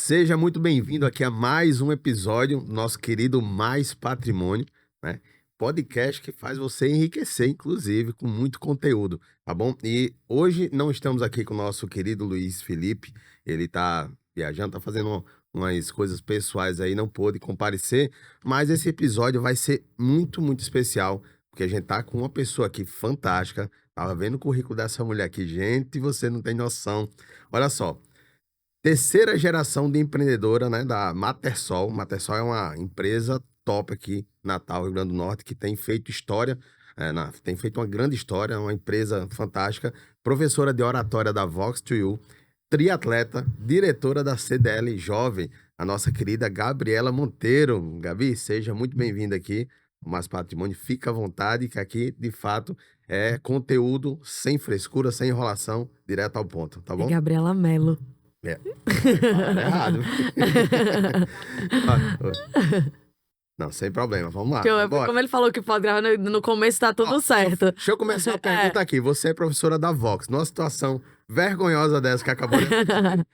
Seja muito bem-vindo aqui a mais um episódio do nosso querido Mais Patrimônio, né? Podcast que faz você enriquecer, inclusive, com muito conteúdo, tá bom? E hoje não estamos aqui com o nosso querido Luiz Felipe, ele tá viajando, tá fazendo umas coisas pessoais aí, não pôde comparecer, mas esse episódio vai ser muito especial, porque a gente tá com uma pessoa aqui fantástica, tava vendo o currículo dessa mulher aqui, gente, você não tem noção. Olha só. Terceira geração de empreendedora, né, da Matersol. Matersol é uma empresa top aqui, Natal, Rio Grande do Norte, que tem feito história, tem feito uma grande história, uma empresa fantástica. Professora de oratória da Vox to You, triatleta, diretora da CDL Jovem, a nossa querida Gabriela Monteiro. Gabi, seja muito bem-vinda aqui ao Mais Patrimônio. Fica à vontade, que aqui, de fato, é conteúdo sem frescura, sem enrolação, direto ao ponto, tá É bom? Gabriela Mello. Falaram errado. Não, sem problema, vamos lá. Bora. Como ele falou que pode gravar no começo, tá tudo certo. Deixa eu começar a pergunta aqui. Você é professora da Vox, numa situação vergonhosa dessa que acabou de acontecer.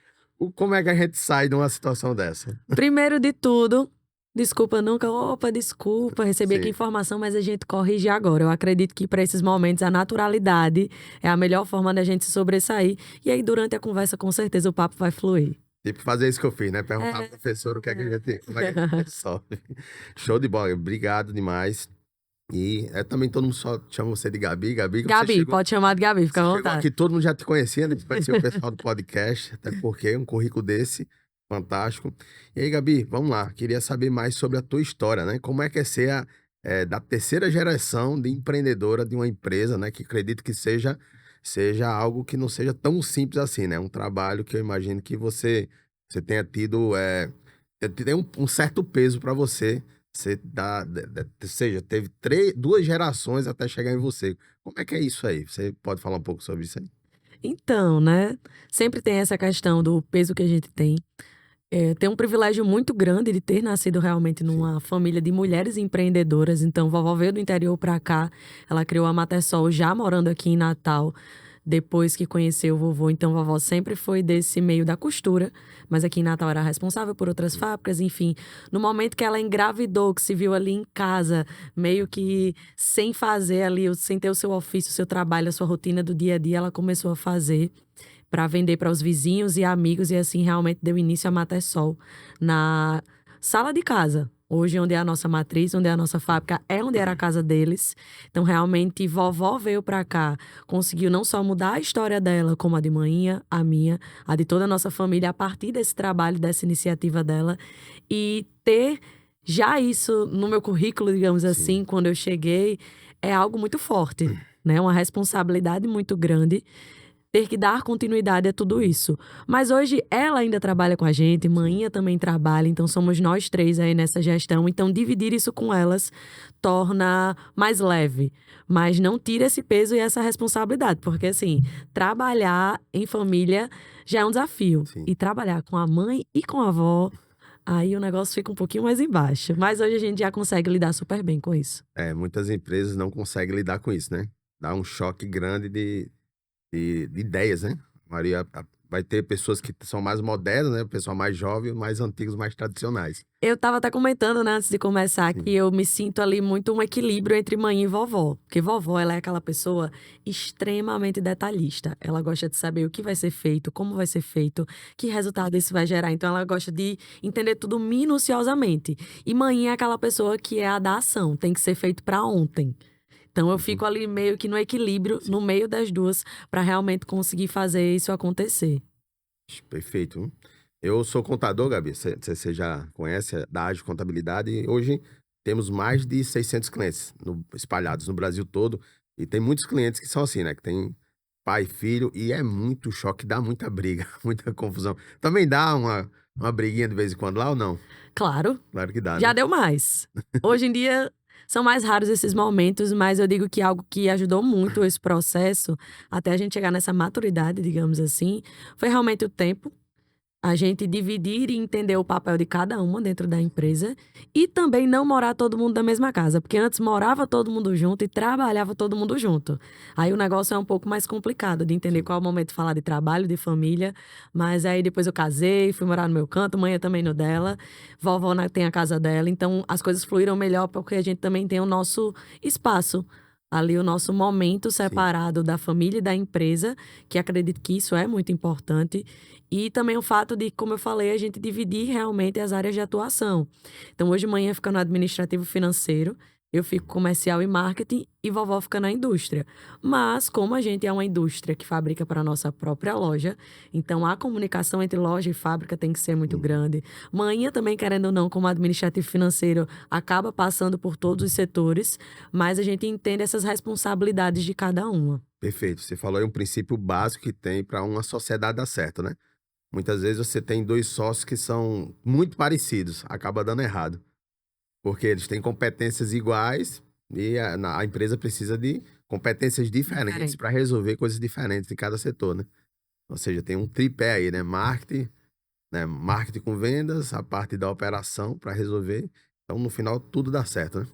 Como é que a gente sai de uma situação dessa? Primeiro de tudo, desculpa nunca. Opa, desculpa, recebi aqui Sim. informação, mas a gente corrige agora. Eu acredito que para esses momentos a naturalidade é a melhor forma da gente se sobressair. E aí, durante a conversa, com certeza o papo vai fluir. Tipo, fazer isso que eu fiz, né? Perguntar ao professor o que é que a gente, como é que a gente resolve. Show de bola, obrigado demais. E também todo mundo só chama você de Gabi. Gabi, que você Gabi, chegou, pode chamar de Gabi, fica à chegou vontade. aqui, todo mundo já te conhecia, né? Conhecia o pessoal do podcast, até porque um currículo desse, fantástico. E aí, Gabi, vamos lá. Queria saber mais sobre a tua história, né? Como é que é ser da terceira geração de empreendedora de uma empresa, né? Que acredito que seja algo que não seja tão simples assim, né? Um trabalho que eu imagino que você tenha tido, tem um certo peso para você. Você ou seja, teve duas gerações até chegar em você. Como é que é isso aí? Você pode falar um pouco sobre isso aí? Então, né? Sempre tem essa questão do peso que a gente tem. Tem um privilégio muito grande de ter nascido realmente numa família de mulheres empreendedoras. Então, vovó veio do interior para cá. Ela criou a Matersol já morando aqui em Natal, depois que conheceu o vovô. Então, vovó sempre foi desse meio da costura, mas aqui em Natal era responsável por outras fábricas, enfim. No momento que ela engravidou, que se viu ali em casa, meio que sem fazer ali, sem ter o seu ofício, o seu trabalho, a sua rotina do dia a dia, ela começou a fazer para vender para os vizinhos e amigos, e assim realmente deu início à Matersol na sala de casa. Hoje, onde é a nossa matriz, onde é a nossa fábrica, é onde era a casa deles. Então, realmente, vovó veio para cá, conseguiu não só mudar a história dela, como a de manhã, a minha, a de toda a nossa família, a partir desse trabalho, dessa iniciativa dela. E ter já isso no meu currículo, digamos assim, quando eu cheguei, é algo muito forte, né? Uma responsabilidade muito grande. Ter que dar continuidade a tudo isso. Mas hoje ela ainda trabalha com a gente, manhã também trabalha, então somos nós três aí nessa gestão. Então dividir isso com elas torna mais leve, mas não tira esse peso e essa responsabilidade, porque assim, trabalhar em família já é um desafio. Sim. E trabalhar com a mãe e com a avó, aí o negócio fica um pouquinho mais embaixo. Mas hoje a gente já consegue lidar super bem com isso. Muitas empresas não conseguem lidar com isso, né? Dá um choque grande de ideias, né? A maioria vai ter pessoas que são mais modernas, né? O pessoal mais jovem, mais antigos, mais tradicionais. Eu tava até comentando, né, antes de começar, que eu me sinto ali muito um equilíbrio entre mãe e vovó. Porque vovó, ela é aquela pessoa extremamente detalhista. Ela gosta de saber o que vai ser feito, como vai ser feito, que resultado isso vai gerar. Então, ela gosta de entender tudo minuciosamente. E mãe é aquela pessoa que é a da ação, tem que ser feito pra ontem. Então, eu fico ali meio que no equilíbrio, no meio das duas, pra realmente conseguir fazer isso acontecer. Perfeito. Eu sou contador, Gabi, você já conhece da área de contabilidade, e hoje temos mais de 600 clientes espalhados no Brasil todo, e tem muitos clientes que são assim, né, que tem pai e filho, e é muito choque, dá muita briga, muita confusão. Também dá uma briguinha de vez em quando lá ou não? Claro, Claro que dá, já né? deu mais. Hoje em dia são mais raros esses momentos, mas eu digo que algo que ajudou muito esse processo, até a gente chegar nessa maturidade, digamos assim, foi realmente o tempo. A gente dividir e entender o papel de cada uma dentro da empresa e também não morar todo mundo na mesma casa, porque antes morava todo mundo junto e trabalhava todo mundo junto. Aí o negócio é um pouco mais complicado de entender Sim. qual é o momento de falar de trabalho, de família, mas aí depois eu casei, fui morar no meu canto, mãe também no dela, vovó tem a casa dela, então as coisas fluíram melhor porque a gente também tem o nosso espaço. Ali o nosso momento Sim. separado da família e da empresa, que acredito que isso é muito importante. E também o fato de, como eu falei, a gente dividir realmente as áreas de atuação. Então, hoje de manhã fica no administrativo financeiro, eu fico comercial e marketing e vovó fica na indústria. Mas, como a gente é uma indústria que fabrica para a nossa própria loja, então a comunicação entre loja e fábrica tem que ser muito Uhum. grande. Manhã também, querendo ou não, como administrativo financeiro, acaba passando por todos os setores, mas a gente entende essas responsabilidades de cada uma. Perfeito. Você falou aí um princípio básico que tem para uma sociedade dar certo, né? Muitas vezes você tem 2 sócios que são muito parecidos, acaba dando errado, porque eles têm competências iguais e a empresa precisa de competências diferentes Diferente. para resolver coisas diferentes em cada setor, né? Ou seja, tem um tripé aí, né, marketing com vendas, a parte da operação para resolver, então no final tudo dá certo, né?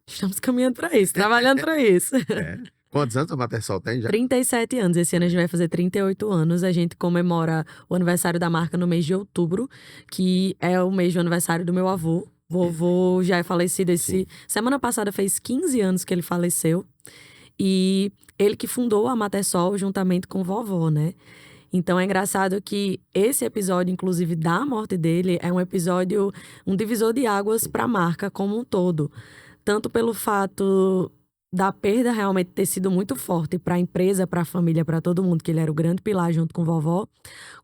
Estamos caminhando para isso, trabalhando para isso. É. Quantos anos a Matersol tem já? 37 anos. Esse ano a gente vai fazer 38 anos. A gente comemora o aniversário da marca no mês de outubro, que é o mês do aniversário do meu avô. Vovô já é falecido Sim. semana passada fez 15 anos que ele faleceu. E ele que fundou a Matersol juntamente com vovó, né? Então é engraçado que esse episódio, inclusive da morte dele, é um episódio, um divisor de águas para a marca como um todo. Tanto pelo fato da perda realmente ter sido muito forte para a empresa, para a família, para todo mundo, que ele era o grande pilar junto com vovó,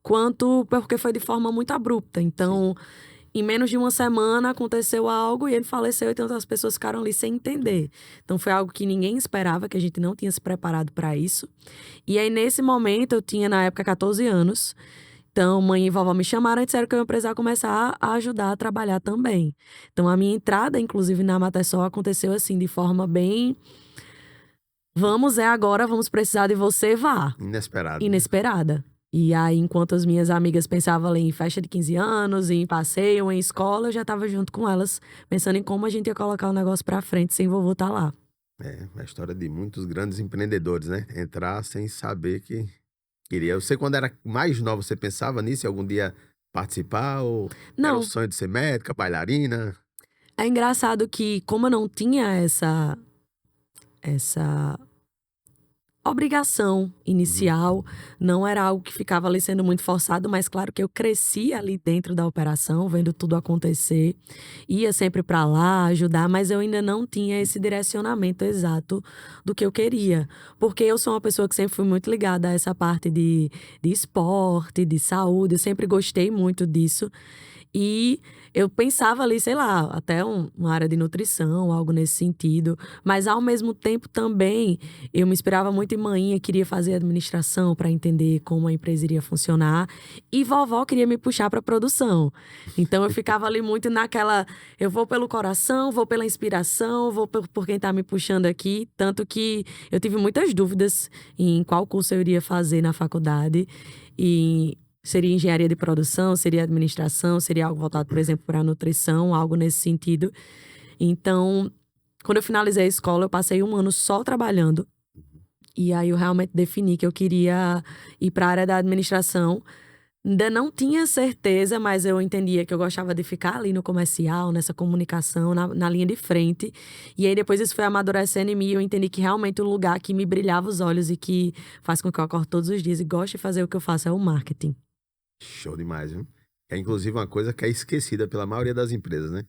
quanto porque foi de forma muito abrupta. Sim. Então, em menos de uma semana aconteceu algo e ele faleceu, então as pessoas ficaram ali sem entender. Então foi algo que ninguém esperava, que a gente não tinha se preparado para isso. E aí nesse momento eu tinha na época 14 anos. Então, mãe e vovó me chamaram e disseram que eu ia precisar começar a ajudar a trabalhar também. Então, a minha entrada, inclusive, na Matersol aconteceu assim, de forma bem. Vamos, é agora, vamos precisar de você, vá. Inesperado, né? Inesperada. E aí, enquanto as minhas amigas pensavam ali em festa de 15 anos, em passeio, em escola, eu já estava junto com elas, pensando em como a gente ia colocar o negócio pra frente sem vovô estar lá. É, a história de muitos grandes empreendedores, né? Entrar sem saber que queria. Você, quando era mais nova, você pensava nisso, em algum dia participar? Ou era o Não, sonho de ser médica, bailarina? é engraçado que, como eu não tinha essa obrigação Uhum. inicial, não era algo que ficava ali sendo muito forçado, mas claro que eu cresci ali dentro da operação, vendo tudo acontecer, ia sempre para lá ajudar, mas eu ainda não tinha esse direcionamento exato do que eu queria, porque eu sou uma pessoa que sempre fui muito ligada a essa parte de esporte, de saúde, eu sempre gostei muito disso. E eu pensava ali, sei lá, até uma área de nutrição, algo nesse sentido. Mas ao mesmo tempo também eu me inspirava muito em manhinha, queria fazer administração para entender como a empresa iria funcionar. E vovó queria me puxar para produção. Então eu ficava ali muito naquela, eu vou pelo coração, vou pela inspiração, vou por quem está me puxando aqui. Tanto que eu tive muitas dúvidas em qual curso eu iria fazer na faculdade. E seria engenharia de produção, seria administração, seria algo voltado, por exemplo, para nutrição, algo nesse sentido. Então, quando eu finalizei a escola, eu passei um ano só trabalhando. E aí eu realmente defini que eu queria ir para a área da administração. Ainda não tinha certeza, mas eu entendia que eu gostava de ficar ali no comercial, nessa comunicação, na linha de frente. E aí depois isso foi amadurecendo em mim e eu entendi que realmente o lugar que me brilhava os olhos e que faz com que eu acorde todos os dias e goste de fazer o que eu faço é o marketing. Show demais, viu? É inclusive uma coisa que é esquecida pela maioria das empresas, né?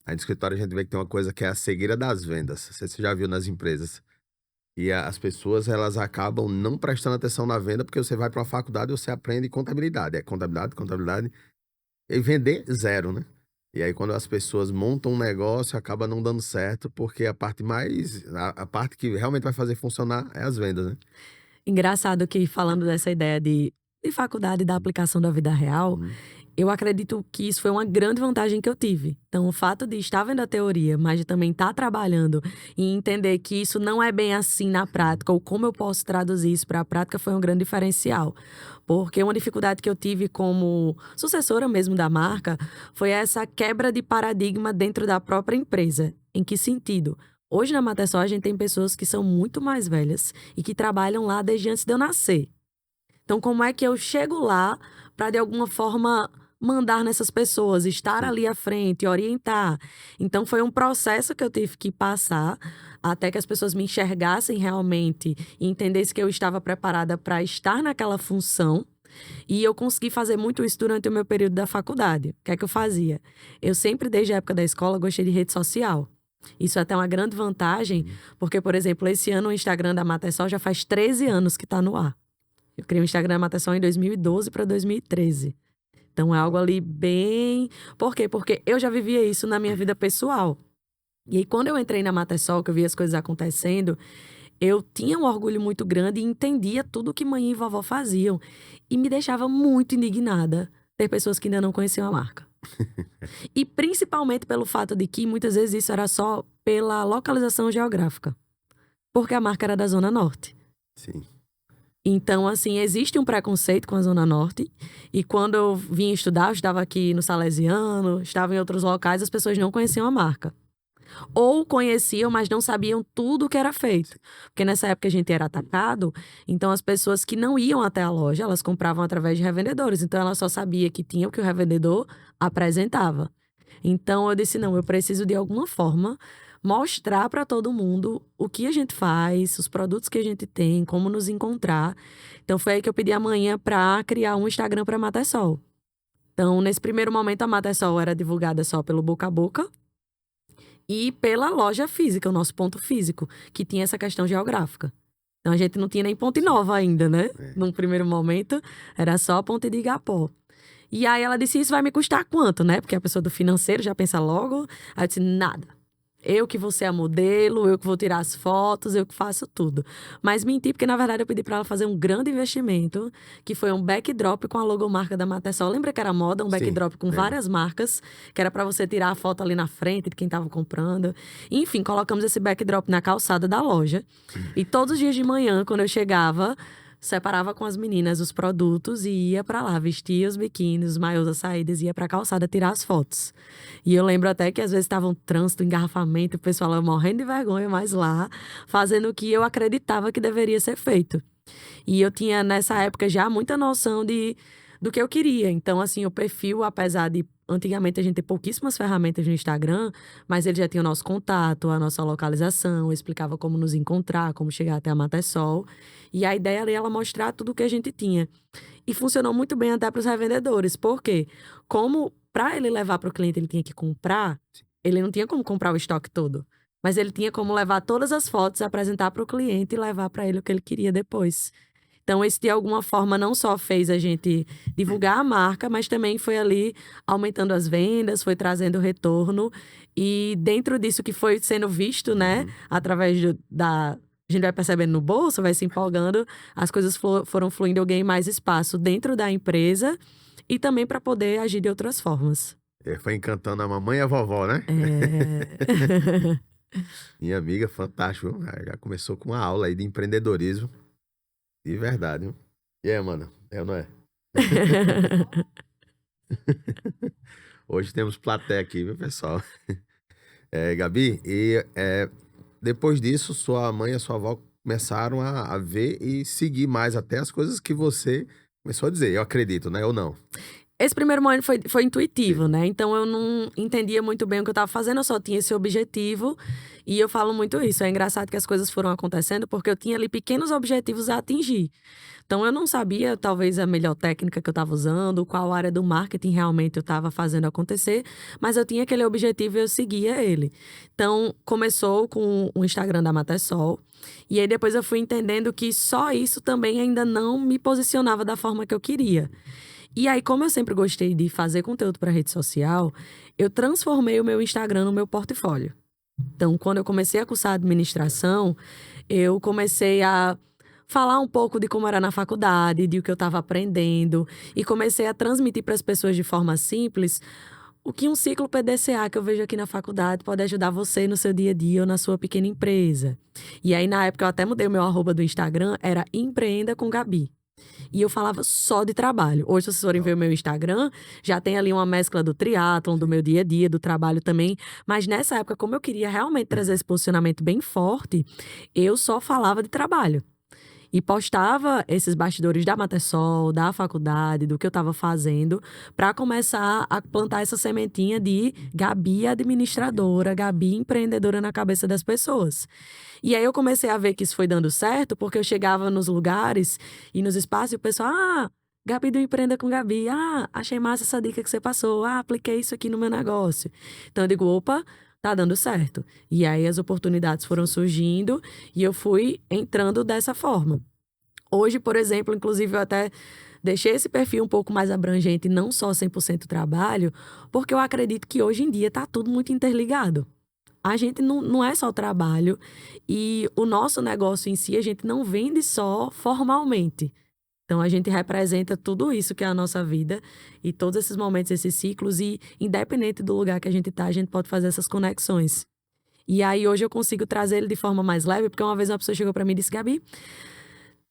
Aí no escritório a gente vê que tem uma coisa que é a cegueira das vendas. Você já viu nas empresas. E as pessoas, elas acabam não prestando atenção na venda, porque você vai para uma faculdade e você aprende contabilidade. É contabilidade, contabilidade. E vender, zero, né? E aí quando as pessoas montam um negócio, acaba não dando certo, porque a parte mais... A parte que realmente vai fazer funcionar é as vendas, né? Engraçado que falando dessa ideia de faculdade e da aplicação da vida real, Uhum. eu acredito que isso foi uma grande vantagem que eu tive. Então, o fato de estar vendo a teoria, mas de também estar trabalhando e entender que isso não é bem assim na prática, ou como eu posso traduzir isso para a prática, foi um grande diferencial. Porque uma dificuldade que eu tive como sucessora mesmo da marca foi essa quebra de paradigma dentro da própria empresa. Em que sentido? Hoje na Matesol a gente tem pessoas que são muito mais velhas e que trabalham lá desde antes de eu nascer. Então, como é que eu chego lá para, de alguma forma, mandar nessas pessoas, estar Sim. ali à frente, orientar? Então, foi um processo que eu tive que passar até que as pessoas me enxergassem realmente e entendessem que eu estava preparada para estar naquela função. E eu consegui fazer muito isso durante o meu período da faculdade. O que é que eu fazia? Eu sempre, desde a época da escola, gostei de rede social. Isso é até uma grande vantagem, Uhum. porque, por exemplo, esse ano o Instagram da Matesol já faz 13 anos que está no ar. Eu criei o Instagram Matesol em 2012 para 2013. Então é algo ali bem. Por quê? Porque eu já vivia isso na minha vida pessoal. E aí, quando eu entrei na Matesol, que eu vi as coisas acontecendo, eu tinha um orgulho muito grande e entendia tudo que mãe e vovó faziam. E me deixava muito indignada ter pessoas que ainda não conheciam a marca. E principalmente pelo fato de que muitas vezes isso era só pela localização geográfica. Porque a marca era da Zona Norte. Sim. Então, assim, existe um preconceito com a Zona Norte. E quando eu vim estudar, eu estava aqui no Salesiano, estava em outros locais, as pessoas não conheciam a marca. Ou conheciam, mas não sabiam tudo o que era feito. Porque nessa época a gente era atacado, então as pessoas que não iam até a loja, elas compravam através de revendedores. Então ela só sabia que tinha o que o revendedor apresentava. Então eu disse: não, eu preciso de alguma forma mostrar para todo mundo o que a gente faz, os produtos que a gente tem, como nos encontrar. Então foi aí que eu pedi a manhã para criar um Instagram para Matesol. Então, nesse primeiro momento, a Matesol era divulgada só pelo boca a boca e pela loja física, o nosso ponto físico, que tinha essa questão geográfica. Então a gente não tinha nem Ponte Nova ainda, né? É. Num primeiro momento, era só a Ponte de Igapó. E aí ela disse: isso vai me custar quanto, né? Porque a pessoa do financeiro já pensa logo. Aí eu disse: nada. Eu que vou ser a modelo, eu que vou tirar as fotos, eu que faço tudo. Mas menti, porque na verdade eu pedi para ela fazer um grande investimento, que foi um backdrop com a logomarca da Matesol. Lembra que era moda, um Sim, backdrop com lembro. várias marcas, que era para você tirar a foto ali na frente de quem estava comprando. Enfim, colocamos esse backdrop na calçada da loja. E todos os dias de manhã, quando eu chegava, separava com as meninas os produtos e ia para lá, vestia os biquínis, os maiôs, as saídas, ia para a calçada tirar as fotos. E eu lembro até que às vezes estava um trânsito, engarrafamento, o pessoal ia morrendo de vergonha, mas lá, fazendo o que eu acreditava que deveria ser feito. E eu tinha, nessa época, já muita noção do que eu queria. Então, assim, o perfil, apesar de antigamente a gente ter pouquíssimas ferramentas no Instagram, mas ele já tinha o nosso contato, a nossa localização, explicava como nos encontrar, como chegar até a Matesol. E a ideia era ela mostrar tudo o que a gente tinha. E funcionou muito bem até para os revendedores. Por quê? Como para ele levar para o cliente ele tinha que comprar, ele não tinha como comprar o estoque todo. Mas ele tinha como levar todas as fotos, apresentar para o cliente e levar para ele o que ele queria depois. Então, esse de alguma forma não só fez a gente divulgar a marca, mas também foi ali aumentando as vendas, foi trazendo retorno. E dentro disso que foi sendo visto, né, através da. A gente vai percebendo no bolso, vai se empolgando, as coisas foram fluindo, eu ganhei mais espaço dentro da empresa e também para poder agir de outras formas. É, foi encantando a mamãe e a vovó, né? É... Minha amiga, fantástico. Viu? Já começou com uma aula aí de empreendedorismo. De verdade, viu? E aí, mano? É ou não é? Hoje temos plateia aqui, viu, pessoal? Gabi, depois disso, sua mãe e a sua avó começaram a ver e seguir mais até as coisas que você começou a dizer. Eu acredito, né? Ou não? Esse primeiro momento foi intuitivo, Sim. né? Então eu não entendia muito bem o que eu estava fazendo, eu só tinha esse objetivo. E eu falo muito isso. É engraçado que as coisas foram acontecendo porque eu tinha ali pequenos objetivos a atingir. Então eu não sabia, talvez, a melhor técnica que eu estava usando, qual área do marketing realmente eu estava fazendo acontecer, mas eu tinha aquele objetivo e eu seguia ele. Então começou com o Instagram da Matesol. E aí depois eu fui entendendo que só isso também ainda não me posicionava da forma que eu queria. E aí, como eu sempre gostei de fazer conteúdo para rede social, eu transformei o meu Instagram no meu portfólio. Então, quando eu comecei a cursar administração, eu comecei a falar um pouco de como era na faculdade, de o que eu estava aprendendo. E comecei a transmitir para as pessoas de forma simples o que um ciclo PDCA que eu vejo aqui na faculdade pode ajudar você no seu dia a dia ou na sua pequena empresa. E aí, na época, eu até mudei o meu arroba do Instagram, era Empreenda com Gabi. E eu falava só de trabalho. Hoje, se vocês forem ver o meu Instagram, já tem ali uma mescla do triatlon, do meu dia a dia, do trabalho também. Mas nessa época, como eu queria realmente trazer esse posicionamento bem forte, eu só falava de trabalho. E postava esses bastidores da Matersol, da faculdade, do que eu estava fazendo, para começar a plantar essa sementinha de Gabi administradora, Gabi empreendedora na cabeça das pessoas. E aí eu comecei a ver que isso foi dando certo, porque eu chegava nos lugares e nos espaços e o pessoal, Gabi do Empreenda com Gabi, achei massa essa dica que você passou, apliquei isso aqui no meu negócio. Então eu digo, opa, tá dando certo. E aí as oportunidades foram surgindo e eu fui entrando dessa forma. Hoje, por exemplo, inclusive eu até deixei esse perfil um pouco mais abrangente, não só 100% trabalho, porque eu acredito que hoje em dia tá tudo muito interligado. A gente não é só o trabalho e o nosso negócio em si, a gente não vende só formalmente. Então, a gente representa tudo isso que é a nossa vida e todos esses momentos, esses ciclos e independente do lugar que a gente tá, a gente pode fazer essas conexões. E aí, hoje eu consigo trazer ele de forma mais leve, porque uma vez uma pessoa chegou para mim e disse, Gabi,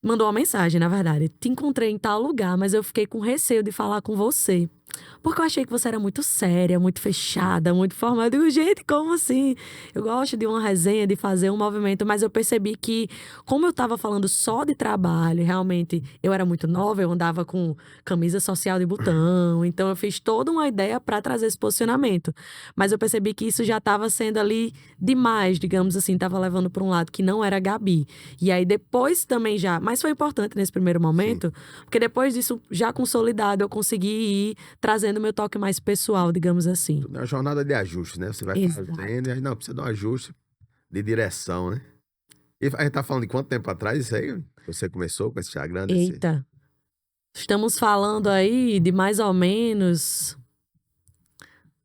mandou uma mensagem, na verdade, te encontrei em tal lugar, mas eu fiquei com receio de falar com você. Porque eu achei que você era muito séria, muito fechada, muito formal. Eu digo, gente, como assim? Eu gosto de uma resenha, de fazer um movimento, mas eu percebi que, como eu tava falando só de trabalho, realmente eu era muito nova, eu andava com camisa social de botão, então eu fiz toda uma ideia para trazer esse posicionamento. Mas eu percebi que isso já estava sendo ali demais, digamos assim, tava levando para um lado que não era a Gabi. E aí depois também já, mas foi importante nesse primeiro momento, porque depois disso, já consolidado, eu consegui ir trazendo meu toque mais pessoal, digamos assim. É uma jornada de ajuste, né? Você vai Exato. fazendo e aí, não, precisa de um ajuste de direção, né? E a gente tá falando de quanto tempo atrás isso aí? Você começou com esse Instagram? Eita, estamos falando aí de mais ou menos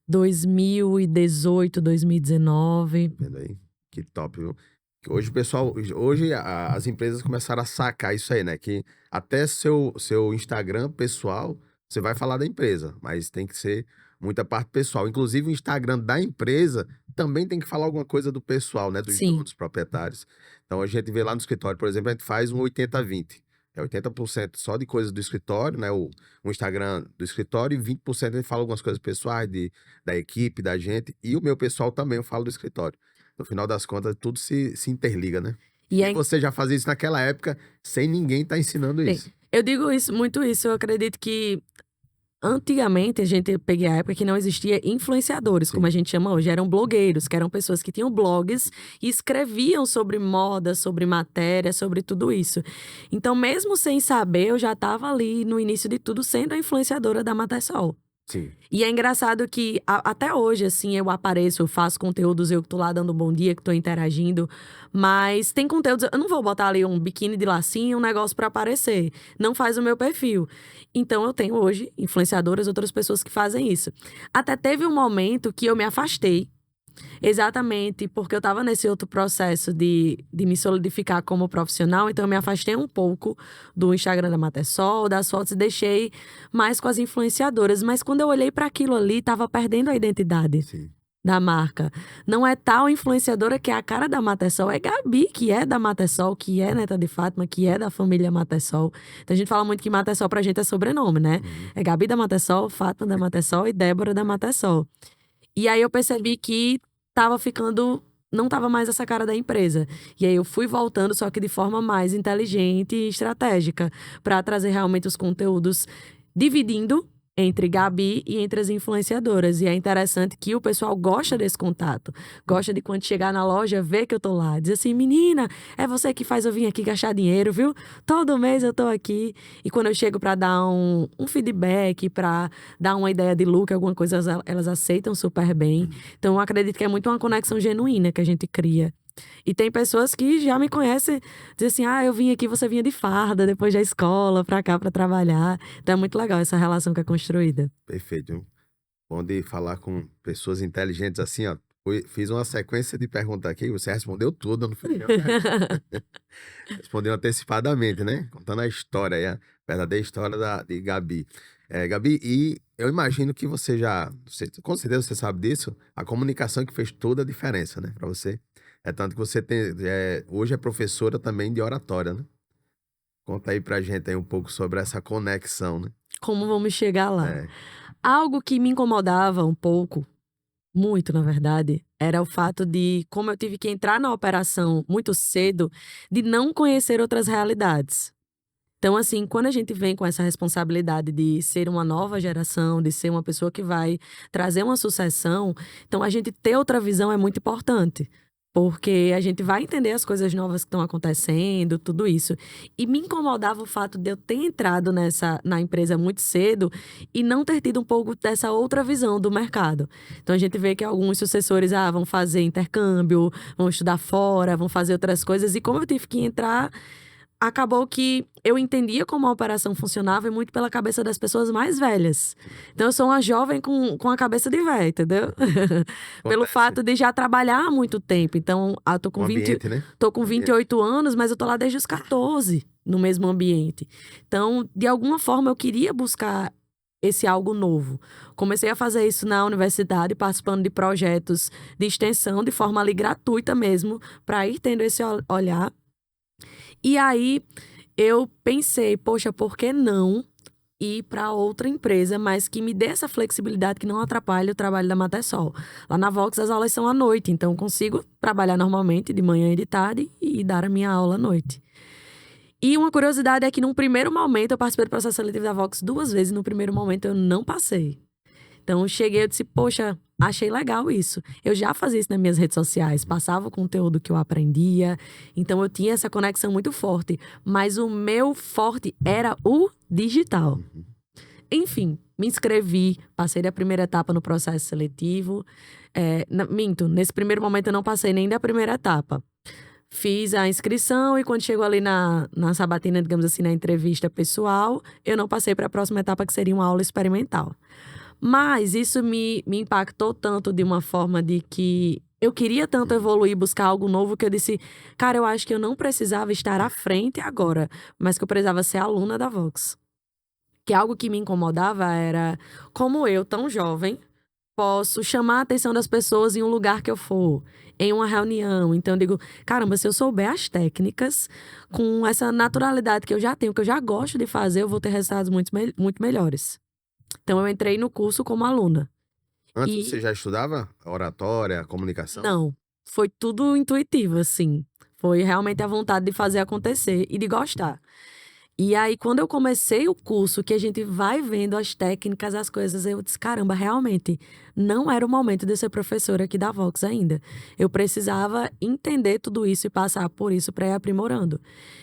2018, 2019. Vendo aí? Que top, viu? Que hoje o pessoal, hoje as empresas começaram a sacar isso aí, né? Que até seu Instagram pessoal, você vai falar da empresa, mas tem que ser muita parte pessoal. Inclusive o Instagram da empresa também tem que falar alguma coisa do pessoal, né? Dos Sim, donos, proprietários. Então a gente vê lá no escritório, por exemplo, a gente faz um 80-20. É 80% só de coisas do escritório, né? O Instagram do escritório, e 20% a gente fala algumas coisas pessoais, da equipe, da gente. E o meu pessoal também eu falo do escritório. No final das contas, tudo se interliga, né? e E aí, você já fazia isso naquela época, sem ninguém estar ensinando isso. eu digo isso, muito isso, eu acredito que antigamente, a gente peguei a época que não existia influenciadores, como Sim. a gente chama hoje, eram blogueiros, que eram pessoas que tinham blogs e escreviam sobre moda, sobre matéria, sobre tudo isso. Então, mesmo sem saber, eu já estava ali no início de tudo sendo a influenciadora da Matersol. Sim. E é engraçado que até hoje, assim, eu apareço, eu faço conteúdos, eu que tô lá dando um bom dia, que tô interagindo. Mas tem conteúdos, eu não vou botar ali um biquíni de lacinho, um negócio pra aparecer. Não faz o meu perfil. Então eu tenho hoje influenciadoras, outras pessoas que fazem isso. Até teve um momento que eu me afastei. Exatamente, porque eu estava nesse outro processo de me solidificar como profissional, então eu me afastei um pouco do Instagram da Matersol, das fotos e deixei mais com as influenciadoras. Mas quando eu olhei para aquilo ali, estava perdendo a identidade Sim. da marca. Não é tal influenciadora que é a cara da Matersol, é Gabi, que é da Matersol, que é neta de Fátima, que é da família Matersol. Então a gente fala muito que Matersol pra gente é sobrenome, né? É Gabi da Matersol, Fátima da Matersol e Débora da Matersol. E aí eu percebi que tava ficando, não tava mais essa cara da empresa. E aí eu fui voltando, só que de forma mais inteligente e estratégica, para trazer realmente os conteúdos, dividindo entre Gabi e entre as influenciadoras. E é interessante que o pessoal gosta desse contato. Gosta de quando chegar na loja, ver que eu tô lá. Diz assim, menina, é você que faz eu vir aqui gastar dinheiro, viu? Todo mês eu tô aqui. E quando eu chego para dar um feedback, para dar uma ideia de look, alguma coisa, elas aceitam super bem. Então eu acredito que é muito uma conexão genuína que a gente cria. E tem pessoas que já me conhecem, dizem assim, eu vim aqui, você vinha de farda depois da escola, pra cá, pra trabalhar. Então é muito legal essa relação que é construída. Perfeito. Bom de falar com pessoas inteligentes assim, ó. Fiz uma sequência de perguntas aqui, você respondeu tudo, não fiz nenhuma pergunta. Respondeu antecipadamente, né? Contando a história, aí, a verdadeira história de Gabi. Gabi, e eu imagino que com certeza você sabe disso, a comunicação que fez toda a diferença, né, para você. É tanto que você hoje é professora também de oratória, né? Conta aí pra gente aí um pouco sobre essa conexão, né? Como vamos chegar lá? É. Algo que me incomodava um pouco, muito na verdade, era o fato de, como eu tive que entrar na operação muito cedo, de não conhecer outras realidades. Então, assim, quando a gente vem com essa responsabilidade de ser uma nova geração, de ser uma pessoa que vai trazer uma sucessão, então a gente ter outra visão é muito importante. Porque a gente vai entender as coisas novas que estão acontecendo, tudo isso. E me incomodava o fato de eu ter entrado na empresa muito cedo e não ter tido um pouco dessa outra visão do mercado. Então a gente vê que alguns sucessores vão fazer intercâmbio, vão estudar fora, vão fazer outras coisas. E como eu tive que entrar, acabou que eu entendia como a operação funcionava e muito pela cabeça das pessoas mais velhas. Então, eu sou uma jovem com a cabeça de velha, entendeu? Pelo Acontece. fato de já trabalhar há muito tempo. Então, eu tô O com 20, ambiente, né? tô com O ambiente. 28 anos, mas eu tô lá desde os 14, no mesmo ambiente. Então, de alguma forma, eu queria buscar esse algo novo. Comecei a fazer isso na universidade, participando de projetos de extensão, de forma ali gratuita mesmo, para ir tendo esse olhar. E aí eu pensei, poxa, por que não ir para outra empresa, mas que me dê essa flexibilidade que não atrapalhe o trabalho da Matesol. Lá na Vox as aulas são à noite, então eu consigo trabalhar normalmente de manhã e de tarde e dar a minha aula à noite. E uma curiosidade é que num primeiro momento eu participei do processo seletivo da Vox 2 vezes, no primeiro momento eu não passei. Então, eu cheguei e disse, poxa, achei legal isso. Eu já fazia isso nas minhas redes sociais, passava o conteúdo que eu aprendia. Então, eu tinha essa conexão muito forte. Mas o meu forte era o digital. Enfim, me inscrevi, passei da primeira etapa no processo seletivo. Minto, nesse primeiro momento eu não passei nem da primeira etapa. Fiz a inscrição e quando chegou ali na sabatina, digamos assim, na entrevista pessoal, eu não passei para a próxima etapa, que seria uma aula experimental. Mas isso me impactou tanto de uma forma de que eu queria tanto evoluir, buscar algo novo, que eu disse, cara, eu acho que eu não precisava estar à frente agora, mas que eu precisava ser aluna da Vox. Que algo que me incomodava era como eu, tão jovem, posso chamar a atenção das pessoas em um lugar que eu for, em uma reunião. Então eu digo, caramba, se eu souber as técnicas, com essa naturalidade que eu já tenho, que eu já gosto de fazer, eu vou ter resultados muito melhores. Então eu entrei no curso como aluna. Antes você E já estudava oratória, comunicação? não, foi tudo intuitivo, assim. Foi realmente a vontade de fazer acontecer e de gostar. E aí, quando eu comecei o curso, que a gente vai vendo as técnicas, as coisas, eu disse, caramba, realmente, não era o momento de eu ser professora aqui da Vox ainda. Eu precisava entender tudo isso e passar por isso para ir aprimorando.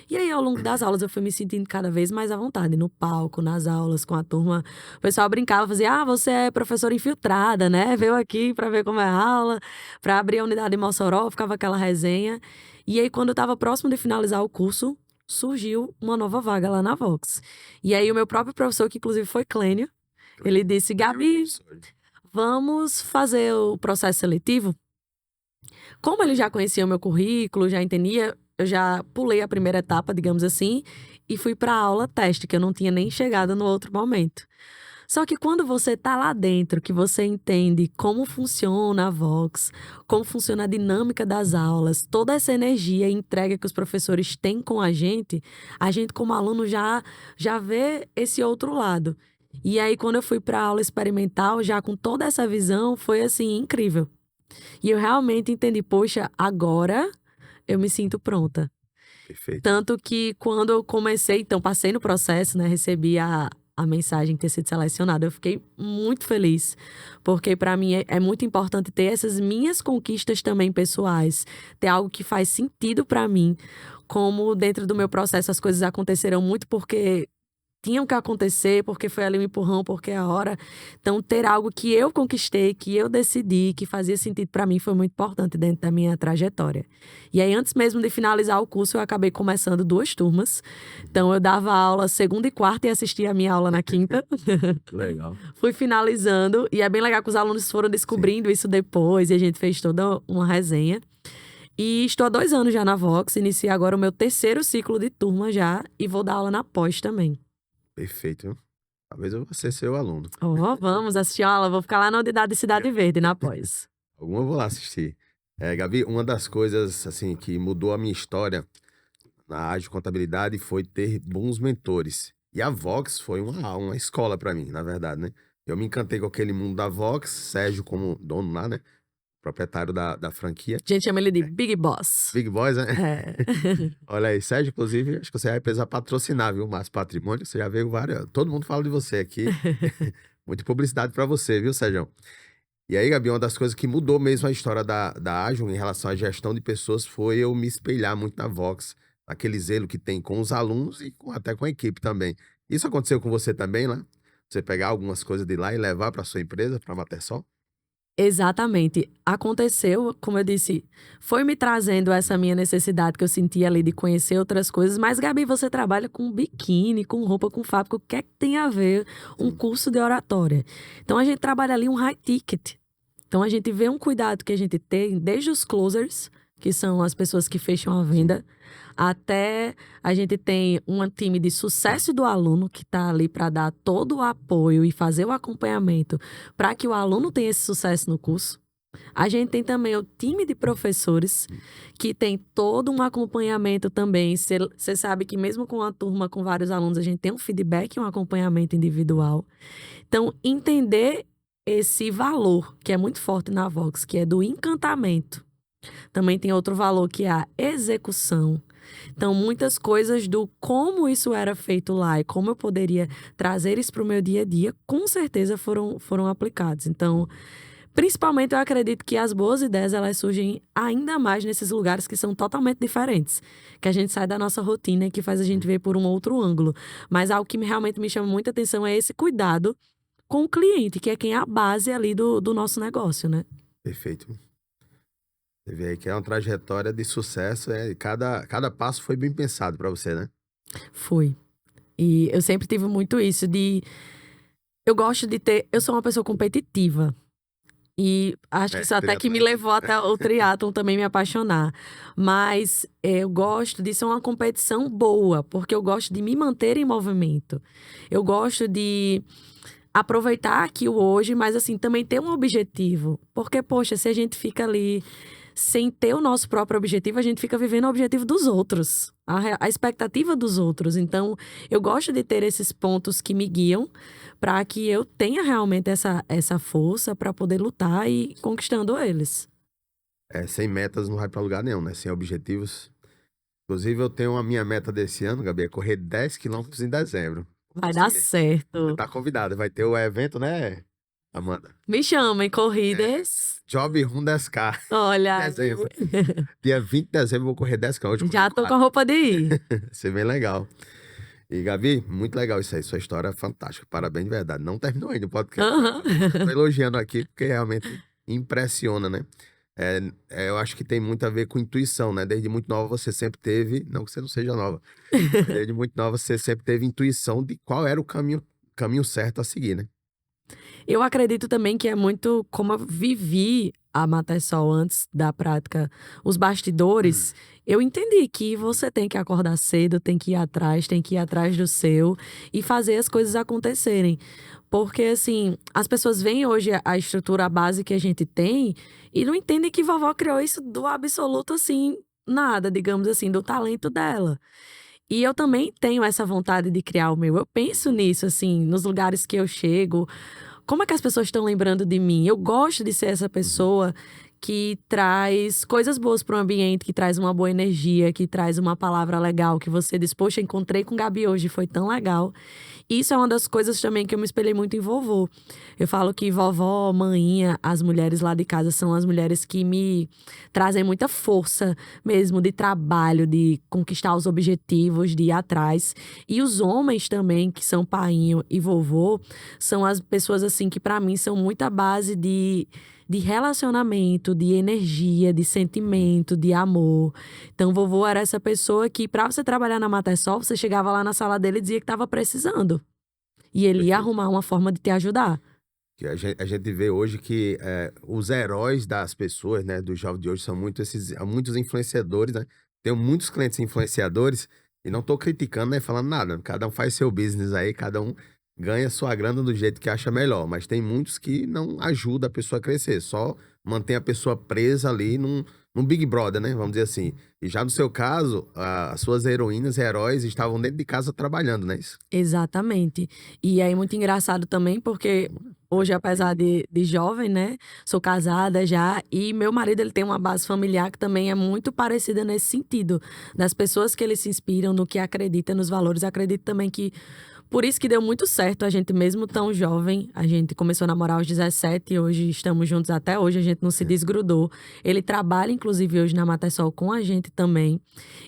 E aí, ao longo das aulas, eu fui me sentindo cada vez mais à vontade, no palco, nas aulas, com a turma. O pessoal brincava, fazia, você é professora infiltrada, né? Veio aqui para ver como é a aula, para abrir a unidade em Mossoró, ficava aquela resenha. E aí, quando eu estava próximo de finalizar o curso, surgiu uma nova vaga lá na Vox. E aí o meu próprio professor, que inclusive foi Clênio, ele disse, Gabi, vamos fazer o processo seletivo? Como ele já conhecia o meu currículo, já entendia, eu já pulei a primeira etapa, digamos assim, e fui para a aula teste, que eu não tinha nem chegado no outro momento. Só que quando você tá lá dentro, que você entende como funciona a Vox, como funciona a dinâmica das aulas, toda essa energia e entrega que os professores têm com a gente como aluno já vê esse outro lado. E aí, quando eu fui para a aula experimental, já com toda essa visão, foi assim, incrível. E eu realmente entendi, poxa, agora eu me sinto pronta. Perfeito. Tanto que quando eu comecei, então passei no processo, né, recebi a mensagem de ter sido selecionada, eu fiquei muito feliz, porque para mim é muito importante ter essas minhas conquistas também pessoais, ter algo que faz sentido para mim, como dentro do meu processo as coisas aconteceram muito porque tinham que acontecer, porque foi ali um empurrão, porque é a hora. Então, ter algo que eu conquistei, que eu decidi, que fazia sentido para mim, foi muito importante dentro da minha trajetória. E aí, antes mesmo de finalizar o curso, eu acabei começando 2 turmas. Então, eu dava aula segunda e quarta e assistia a minha aula na quinta. Legal. Fui finalizando, e é bem legal que os alunos foram descobrindo isso depois, e a gente fez toda uma resenha. E estou há 2 anos já na Vox, iniciei agora o meu 3º ciclo de turma já, e vou dar aula na pós também. Perfeito, viu? Talvez eu vou ser seu aluno. Ó, vamos assistir a aula, vou ficar lá na unidade de Cidade Verde, na pós. Alguma eu vou lá assistir. Gabi, uma das coisas assim que mudou a minha história na área de contabilidade foi ter bons mentores. E a Vox foi uma escola para mim, na verdade, né? Eu me encantei com aquele mundo da Vox, Sérgio como dono lá, né? Proprietário da franquia. A gente chama ele de Big Boss. Big Boys, né? É. Olha aí, Sérgio, inclusive, acho que você vai precisar patrocinar, viu? Mais Patrimônio, você já veio várias. Todo mundo fala de você aqui. Muita publicidade para você, viu, Sérgio? E aí, Gabi, uma das coisas que mudou mesmo a história da Agile em relação à gestão de pessoas foi eu me espelhar muito na Vox, naquele zelo que tem com os alunos e até com a equipe também. Isso aconteceu com você também lá? Você pegar algumas coisas de lá e levar para sua empresa, para a Matersol? Exatamente. Aconteceu, como eu disse, foi me trazendo essa minha necessidade que eu sentia ali de conhecer outras coisas. Mas, Gabi, você trabalha com biquíni, com roupa, com fábrica. O que é que tem a ver um Sim. curso de oratória? Então, a gente trabalha ali um high ticket. Então, a gente vê um cuidado que a gente tem desde os closers, que são as pessoas que fecham a venda, até a gente tem um time de sucesso do aluno que está ali para dar todo o apoio e fazer o acompanhamento para que o aluno tenha esse sucesso no curso. A gente tem também o time de professores que tem todo um acompanhamento também. Você sabe que mesmo com uma turma com vários alunos, a gente tem um feedback e um acompanhamento individual. Então, entender esse valor que é muito forte na Vox, que é do encantamento. Também tem outro valor que é a execução. Então, muitas coisas do como isso era feito lá e como eu poderia trazer isso para o meu dia a dia, com certeza foram aplicados. Então, principalmente eu acredito que as boas ideias, elas surgem ainda mais nesses lugares que são totalmente diferentes. Que a gente sai da nossa rotina e que faz a gente ver por um outro ângulo. Mas algo que realmente me chama muita atenção é esse cuidado com o cliente, que é quem é a base ali do nosso negócio, né? Perfeito. Você vê aí que é uma trajetória de sucesso, cada passo foi bem pensado para você, né? Foi. E eu sempre tive muito isso de... Eu gosto de ter... Eu sou uma pessoa competitiva. E acho que isso até que me levou até o triatlon também me apaixonar. Mas eu gosto de ser uma competição boa, porque eu gosto de me manter em movimento. Eu gosto de aproveitar aqui o hoje, mas assim, também ter um objetivo. Porque, poxa, se a gente fica ali sem ter o nosso próprio objetivo, a gente fica vivendo o objetivo dos outros, a expectativa dos outros. Então, eu gosto de ter esses pontos que me guiam para que eu tenha realmente essa força para poder lutar e ir conquistando eles. Sem metas não vai para lugar nenhum, né? Sem objetivos. Inclusive, eu tenho a minha meta desse ano, Gabi, é correr 10 quilômetros em dezembro. Vai dar certo. Você tá convidada, vai ter o evento, né, Amanda? Me chamem, corridas. Job Run 10K. Olha, Dezembro. Dia 20 de dezembro eu vou correr 10K. Hoje eu já corri tô com a roupa de ir. 4. Isso é bem legal. E, Gabi, muito legal isso aí. Sua história é fantástica. Parabéns de verdade. Não terminou ainda o podcast. Aham. Tô elogiando aqui porque realmente impressiona, né? Eu acho que tem muito a ver com intuição, né? Desde muito nova você sempre teve, não que você não seja nova, mas desde muito nova você sempre teve intuição de qual era o caminho certo a seguir, né? Eu acredito também que é muito como eu vivi a Matersol antes da prática, os bastidores. Eu entendi que você tem que acordar cedo, tem que ir atrás do seu e fazer as coisas acontecerem. Porque, assim, as pessoas veem hoje a estrutura, a base que a gente tem e não entendem que vovó criou isso do absoluto, assim, nada, digamos assim, do talento dela. E eu também tenho essa vontade de criar o meu. Eu penso nisso, assim, nos lugares que eu chego. Como é que as pessoas estão lembrando de mim? Eu gosto de ser essa pessoa que traz coisas boas para o ambiente, que traz uma boa energia, que traz uma palavra legal, que você diz, poxa, encontrei com Gabi hoje, foi tão legal. Isso é uma das coisas também que eu me espelhei muito em vovô. Eu falo que vovó, maninha, as mulheres lá de casa são as mulheres que me trazem muita força mesmo de trabalho, de conquistar os objetivos, de ir atrás. E os homens também, que são painho e vovô, são as pessoas assim que para mim são muito a base de relacionamento, de energia, de sentimento, de amor. Então, vovô era essa pessoa que, para você trabalhar na Matersol, você chegava lá na sala dele e dizia que estava precisando. E ele ia Perfeito. arrumar uma forma de te ajudar. Que a gente vê hoje que os heróis das pessoas, né, do jovem de hoje, são muitos influenciadores, né? Tenho muitos clientes influenciadores e não tô criticando, né, falando nada. Cada um faz seu business aí, cada um ganha sua grana do jeito que acha melhor. Mas tem muitos que não ajudam a pessoa a crescer, só mantém a pessoa presa ali num Big Brother, né? Vamos dizer assim. E já no seu caso, as suas heroínas e heróis estavam dentro de casa trabalhando, né? Isso. Exatamente. E aí, muito engraçado também, porque hoje, apesar de jovem, né? Sou casada já. E meu marido, ele tem uma base familiar que também é muito parecida nesse sentido. Das pessoas que ele se inspiram, no que acredita, nos valores. Acredito também que por isso que deu muito certo, a gente mesmo tão jovem, a gente começou a namorar aos 17 e hoje estamos juntos até hoje, a gente não se desgrudou. Ele trabalha, inclusive, hoje na Matersol com a gente também.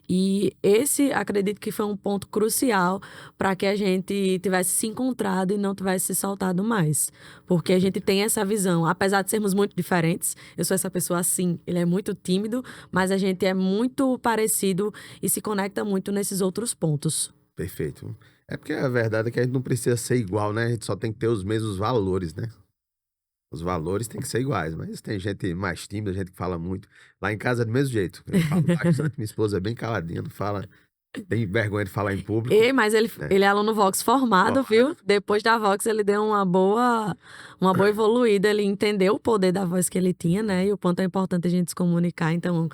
E esse, acredito que foi um ponto crucial para que a gente tivesse se encontrado e não tivesse se soltado mais. Porque a gente tem essa visão, apesar de sermos muito diferentes, eu sou essa pessoa assim, ele é muito tímido, mas a gente é muito parecido e se conecta muito nesses outros pontos. Perfeito. É porque a verdade é que a gente não precisa ser igual, né? A gente só tem que ter os mesmos valores, né? Os valores têm que ser iguais, mas tem gente mais tímida, gente que fala muito. Lá em casa é do mesmo jeito. Eu falo bastante, minha esposa é bem caladinha, não fala, tem vergonha de falar em público, Mas ele, né? ele é aluno Vox formado, viu? Depois da Vox, ele deu uma boa evoluída. Ele entendeu o poder da voz que ele tinha, né? E o quanto é importante a gente se comunicar. Então,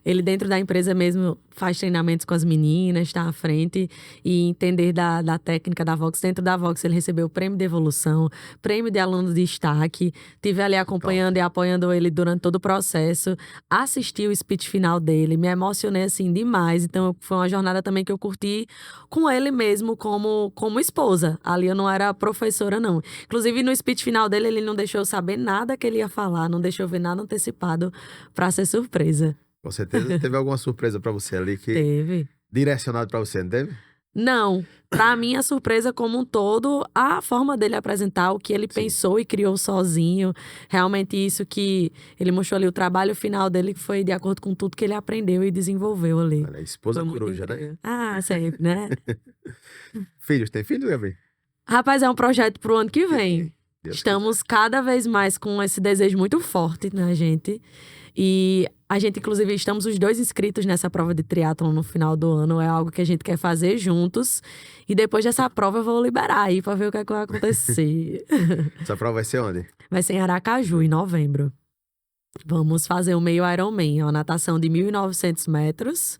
ele dentro da empresa mesmo faz treinamentos com as meninas, está à frente e entender da técnica da Vox. Dentro da Vox, ele recebeu o prêmio de evolução, prêmio de aluno de destaque. Tive ali acompanhando Top. e apoiando ele durante todo o processo. Assisti o speech final dele, me emocionei assim demais. Então, foi uma jornada também que eu curti com ele mesmo como esposa. Ali eu não era professora, não. Inclusive, no speech final dele, ele não deixou eu saber nada que ele ia falar, não deixou eu ver nada antecipado para ser surpresa. Com certeza teve alguma surpresa pra você ali que Teve. direcionado pra você, não teve? Não, para mim a surpresa como um todo, a forma dele apresentar o que ele Sim. pensou e criou sozinho, realmente isso que ele mostrou ali o trabalho final dele que foi de acordo com tudo que ele aprendeu e desenvolveu ali. Olha, esposa Foi muito coruja, né? incrível. Ah, sempre, né? Filhos, tem filho, Gabi? Rapaz, é um projeto pro ano que vem. Deus quiser. Estamos cada vez mais com esse desejo muito forte na gente. E a gente, inclusive, estamos os dois inscritos nessa prova de triatlon no final do ano. É algo que a gente quer fazer juntos. E depois dessa prova eu vou liberar aí pra ver o que é que vai acontecer. Essa prova vai ser onde? Vai ser em Aracaju, em novembro. Vamos fazer o meio Ironman, uma natação de 1.900 metros,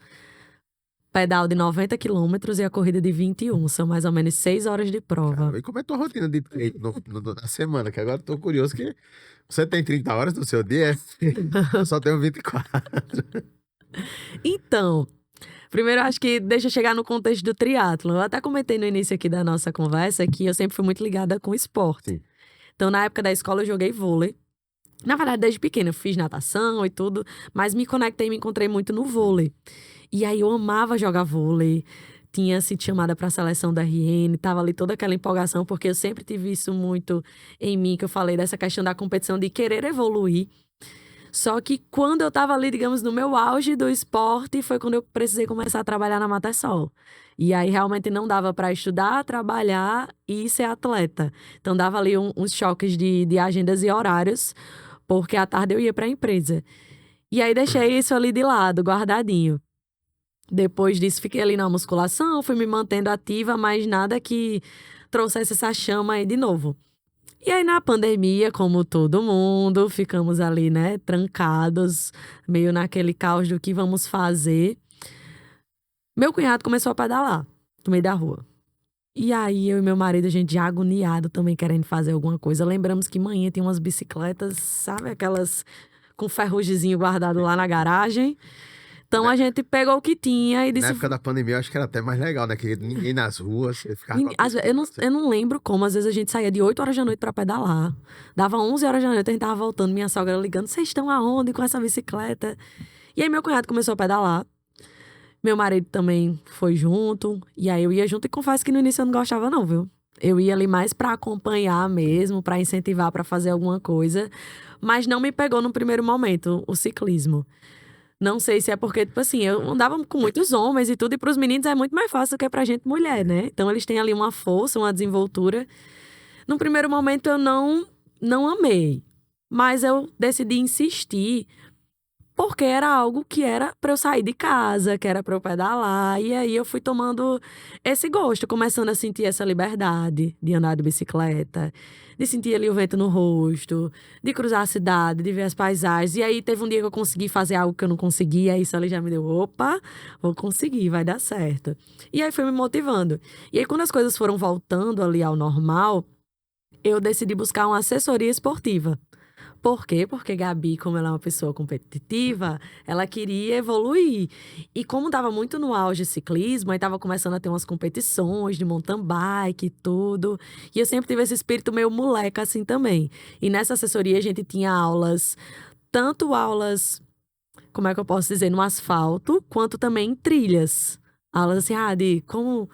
pedal de 90 quilômetros e a corrida de 21. São mais ou menos 6 horas de prova. Caramba, e como é a tua rotina de treino na semana? Que agora eu tô curioso que você tem 30 horas no seu dia, eu só tenho 24. Então, primeiro eu acho que deixa eu chegar no contexto do triatlo. Eu até comentei no início aqui da nossa conversa que eu sempre fui muito ligada com esporte. Sim. Então, na época da escola, eu joguei vôlei. Na verdade, desde pequena, eu fiz natação e tudo, mas me conectei e me encontrei muito no vôlei. E aí eu amava jogar vôlei. Tinha sido chamada para a seleção da RN, tava ali toda aquela empolgação, porque eu sempre tive isso muito em mim, que eu falei dessa questão da competição, de querer evoluir. Só que quando eu tava ali, digamos, no meu auge do esporte, foi quando eu precisei começar a trabalhar na Matersol. E aí realmente não dava para estudar, trabalhar e ser atleta. Então dava ali uns choques de agendas e horários, porque à tarde eu ia para a empresa. E aí deixei isso ali de lado, guardadinho. Depois disso, fiquei ali na musculação, fui me mantendo ativa, mas nada que trouxesse essa chama aí de novo. E aí, na pandemia, como todo mundo, ficamos ali, né, trancados, meio naquele caos do que vamos fazer. Meu cunhado começou a pedalar no meio da rua. E aí, eu e meu marido, a gente já agoniado também, querendo fazer alguma coisa. Lembramos que manhã tinha umas bicicletas, sabe, aquelas com ferrugemzinho guardado lá na garagem. Então a gente pegou o que tinha e disse... Na época da pandemia, eu acho que era até mais legal, né? Que ninguém nas ruas, você ficava... Eu não lembro como, às vezes a gente saía de 8 horas da noite pra pedalar. Dava 11 horas da noite, a gente tava voltando, minha sogra ligando, vocês estão aonde com essa bicicleta? E aí meu cunhado começou a pedalar. Meu marido também foi junto. E aí eu ia junto e confesso que no início eu não gostava não, viu? Eu ia ali mais pra acompanhar mesmo, pra incentivar, pra fazer alguma coisa. Mas não me pegou no primeiro momento o ciclismo. Não sei se é porque, tipo assim, eu andava com muitos homens e tudo, e pros meninos é muito mais fácil do que pra gente mulher, né? Então eles têm ali uma força, uma desenvoltura. No primeiro momento eu não amei, mas eu decidi insistir porque era algo que era pra eu sair de casa, que era pra eu pedalar, e aí eu fui tomando esse gosto, começando a sentir essa liberdade de andar de bicicleta, de sentir ali o vento no rosto, de cruzar a cidade, de ver as paisagens. E aí teve um dia que eu consegui fazer algo que eu não conseguia, e isso ali já me deu, opa, vou conseguir, vai dar certo. E aí foi me motivando. E aí quando as coisas foram voltando ali ao normal, eu decidi buscar uma assessoria esportiva. Por quê? Porque Gabi, como ela é uma pessoa competitiva, ela queria evoluir. E como estava muito no auge ciclismo, aí estava começando a ter umas competições de mountain bike e tudo. E eu sempre tive esse espírito meio moleca assim também. E nessa assessoria a gente tinha aulas, tanto aulas, como é que eu posso dizer, no asfalto, quanto também em trilhas. Aulas assim, de como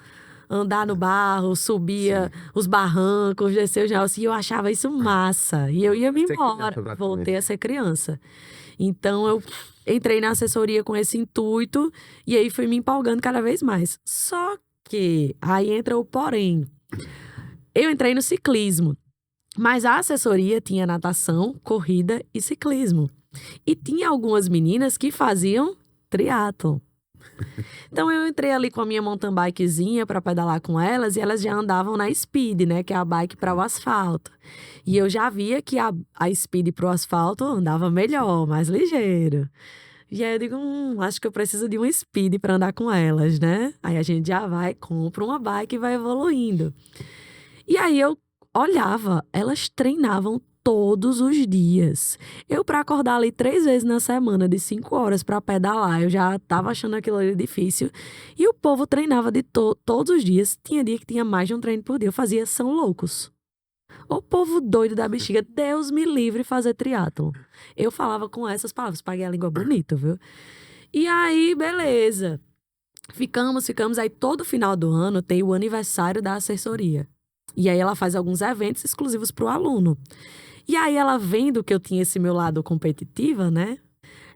andar no barro, subia os barrancos, descer os negócios, e eu achava isso massa. E eu ia me embora, voltei a ser criança. Então eu entrei na assessoria com esse intuito, e aí fui me empolgando cada vez mais. Só que aí entra o porém. Eu entrei no ciclismo, mas a assessoria tinha natação, corrida e ciclismo. E tinha algumas meninas que faziam triatlon. Então eu entrei ali com a minha mountain bikezinha para pedalar com elas, e elas já andavam na Speed, né, que é a bike para o asfalto. E eu já via que a Speed pro asfalto andava melhor, mais ligeiro. E aí eu digo, acho que eu preciso de uma Speed para andar com elas, né? Aí a gente já vai, compra uma bike e vai evoluindo. E aí eu olhava, elas treinavam todos os dias. Eu, para acordar ali 3 vezes na semana, de 5 horas para pedalar, eu já tava achando aquilo ali difícil. E o povo treinava de todos os dias. Tinha dia que tinha mais de um treino por dia. Eu fazia, são loucos. O povo doido da bexiga, Deus me livre fazer triatlon. Eu falava com essas palavras, paguei a língua bonita, viu? E aí, beleza. Ficamos. Aí todo final do ano tem o aniversário da assessoria. E aí ela faz alguns eventos exclusivos para o aluno. E aí ela vendo que eu tinha esse meu lado competitiva, né?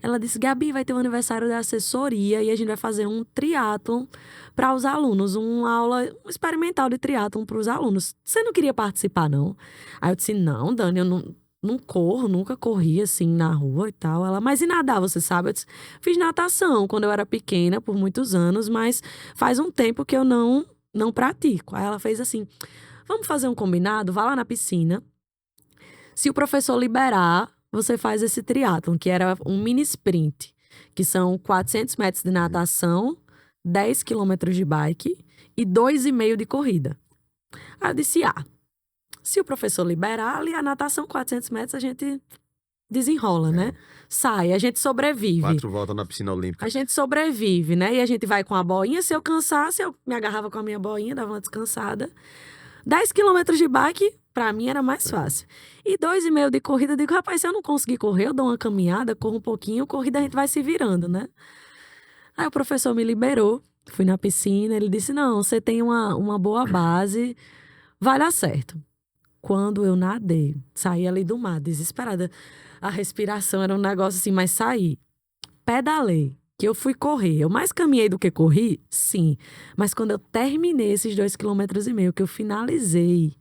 Ela disse, Gabi, vai ter o aniversário da assessoria e a gente vai fazer um triatlon para os alunos, uma aula experimental de triatlon para os alunos. Você não queria participar, não? Aí eu disse, não, Dani, eu não corro, nunca corri assim na rua e tal. Ela, mas e nadar, você sabe? Eu disse, fiz natação quando eu era pequena, por muitos anos, mas faz um tempo que eu não pratico. Aí ela fez assim, vamos fazer um combinado? Vá lá na piscina. Se o professor liberar, você faz esse triatlon, que era um mini sprint, que são 400 metros de natação, 10 quilômetros de bike e 2,5 de corrida. Aí eu disse, se o professor liberar, ali a natação, 400 metros, a gente desenrola, né? Sai, a gente sobrevive. 4 voltas na piscina olímpica. A gente sobrevive, né? E a gente vai com a boinha, se eu cansasse, eu me agarrava com a minha boinha, dava uma descansada. 10 quilômetros de bike, pra mim era mais fácil. E 2,5 de corrida, eu digo, rapaz, se eu não conseguir correr, eu dou uma caminhada, corro um pouquinho, corrida a gente vai se virando, né? Aí o professor me liberou, fui na piscina, ele disse, não, você tem uma boa base, vai dar certo. Quando eu nadei, saí ali do mar, desesperada, a respiração era um negócio assim, mas saí. Pedalei, que eu fui correr. Eu mais caminhei do que corri? Sim. Mas quando eu terminei esses 2,5 quilômetros, que eu finalizei,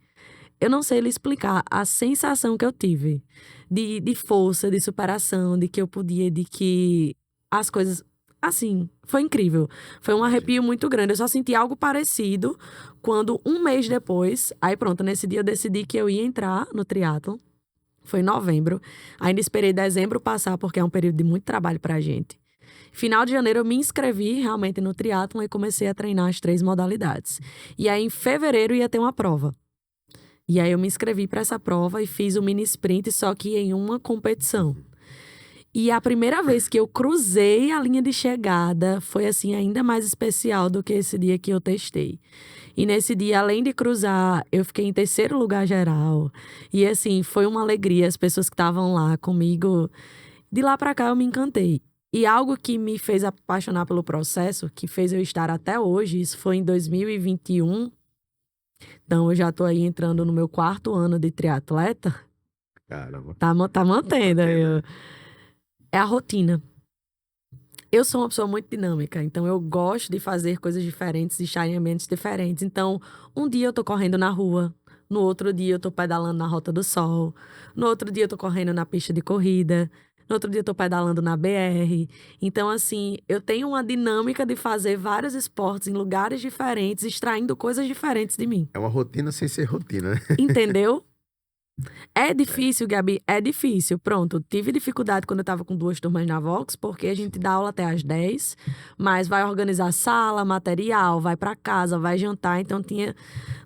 eu não sei lhe explicar a sensação que eu tive de força, de superação, de que eu podia, de que as coisas... Assim, foi incrível. Foi um arrepio muito grande. Eu só senti algo parecido quando, um mês depois... Aí pronto, nesse dia eu decidi que eu ia entrar no triatlon. Foi em novembro. Ainda esperei dezembro passar, porque é um período de muito trabalho pra gente. Final de janeiro eu me inscrevi realmente no triatlon e comecei a treinar as 3 modalidades. E aí em fevereiro ia ter uma prova. E aí eu me inscrevi para essa prova e fiz o mini sprint, só que em uma competição. E a primeira vez que eu cruzei a linha de chegada foi assim ainda mais especial do que esse dia que eu testei. E nesse dia, além de cruzar, eu fiquei em terceiro lugar geral. E assim, foi uma alegria. As pessoas que estavam lá comigo, de lá pra cá eu me encantei. E algo que me fez apaixonar pelo processo, que fez eu estar até hoje, isso foi em 2021. Então eu já tô aí entrando no meu 4º ano de triatleta. Caramba. Tá mantendo aí. Mantendo. É a rotina. Eu sou uma pessoa muito dinâmica, então eu gosto de fazer coisas diferentes, de estar em ambientes diferentes. Então, um dia eu tô correndo na rua, no outro dia eu tô pedalando na Rota do Sol, no outro dia eu tô correndo na pista de corrida, no outro dia eu tô pedalando na BR. Então, assim, eu tenho uma dinâmica de fazer vários esportes em lugares diferentes, extraindo coisas diferentes de mim. É uma rotina sem ser rotina, né? Entendeu? É difícil, Gabi, é difícil. Pronto, tive dificuldade quando eu tava com 2 turmas na Vox, porque a gente dá aula até às 10, mas vai organizar sala, material, vai pra casa, vai jantar. Então tinha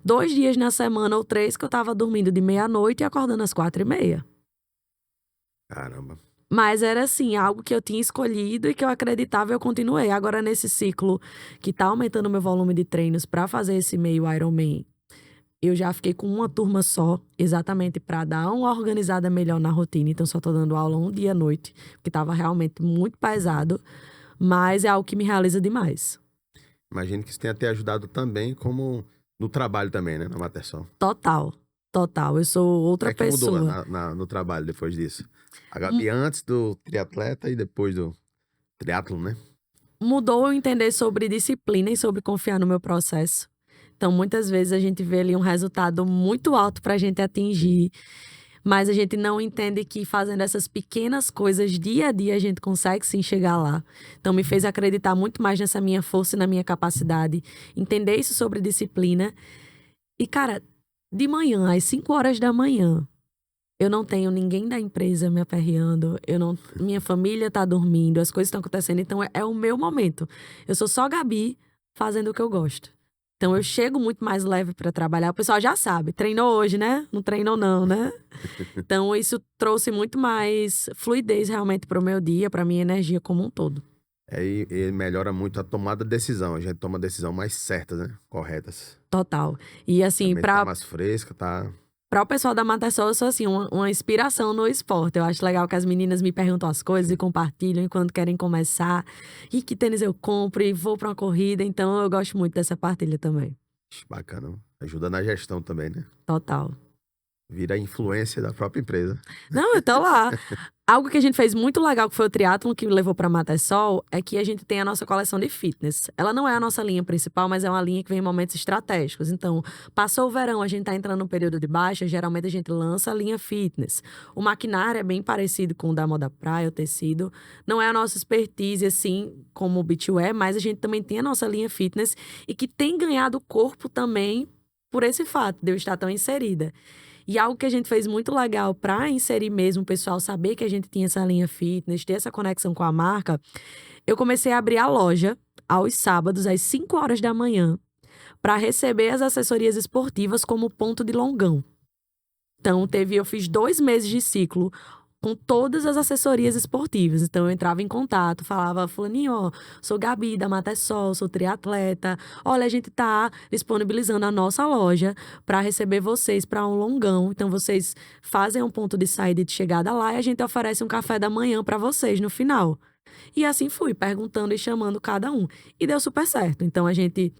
2 dias na semana ou 3 que eu tava dormindo de meia-noite e acordando às 4h30. Caramba. Mas era assim, algo que eu tinha escolhido e que eu acreditava e eu continuei. Agora, nesse ciclo que tá aumentando o meu volume de treinos pra fazer esse meio Ironman, eu já fiquei com uma turma só, exatamente para dar uma organizada melhor na rotina. Então, só tô dando aula um dia à noite, porque tava realmente muito pesado. Mas é algo que me realiza demais. Imagino que isso tenha te ajudado também, como no trabalho também, né? Na Materson. Total, total. Eu sou O que outra é que mudou pessoa. no trabalho depois disso? A Mu- Gabi antes do triatleta e depois do triatlon, né? Mudou eu entender sobre disciplina e sobre confiar no meu processo. Então, muitas vezes a gente vê ali um resultado muito alto pra gente atingir. Mas a gente não entende que fazendo essas pequenas coisas dia a dia a gente consegue sim chegar lá. Então me fez acreditar muito mais nessa minha força e na minha capacidade, entender isso sobre disciplina. E cara, de manhã, às 5 horas da manhã, eu não tenho ninguém da empresa me aperreando, minha família tá dormindo, as coisas estão acontecendo, então é o meu momento. Eu sou só Gabi fazendo o que eu gosto. Então eu chego muito mais leve para trabalhar. O pessoal já sabe, treinou hoje, né? Não treinou não, né? Então, isso trouxe muito mais fluidez realmente para o meu dia, para minha energia como um todo. E melhora muito a tomada de decisão. A gente toma decisão mais certas, né? Corretas. Total. E A assim, mente tá para mais fresca, tá? o pessoal da Matasol, eu sou assim, uma inspiração no esporte. Eu acho legal que as meninas me perguntam as coisas e compartilham enquanto querem começar. E que tênis eu compro e vou para uma corrida. Então, eu gosto muito dessa partilha também. Bacana. Ajuda na gestão também, né? Total. Vira a influência da própria empresa. Não, eu tô lá. Algo que a gente fez muito legal, que foi o triatlon que me levou pra Matasol, é que a gente tem a nossa coleção de fitness. Ela não é a nossa linha principal, mas é uma linha que vem em momentos estratégicos. Então, passou o verão, a gente tá entrando num período de baixa, geralmente a gente lança a linha fitness. O maquinário é bem parecido com o da moda praia, o tecido. Não é a nossa expertise, assim, como o beachwear, mas a gente também tem a nossa linha fitness e que tem ganhado corpo também por esse fato de eu estar tão inserida. E algo que a gente fez muito legal para inserir mesmo o pessoal saber que a gente tinha essa linha fitness, ter essa conexão com a marca, eu comecei a abrir a loja aos sábados, às 5 horas da manhã, para receber as assessorias esportivas como ponto de longão. Então, eu fiz 2 meses de ciclo com todas as assessorias esportivas. Então, eu entrava em contato, falava, fulaninho, ó, sou Gabi da Matasol, sou triatleta. Olha, a gente tá disponibilizando a nossa loja para receber vocês para um longão. Então, vocês fazem um ponto de saída e de chegada lá e a gente oferece um café da manhã para vocês no final. E assim fui, perguntando e chamando cada um. E deu super certo. Então, a gente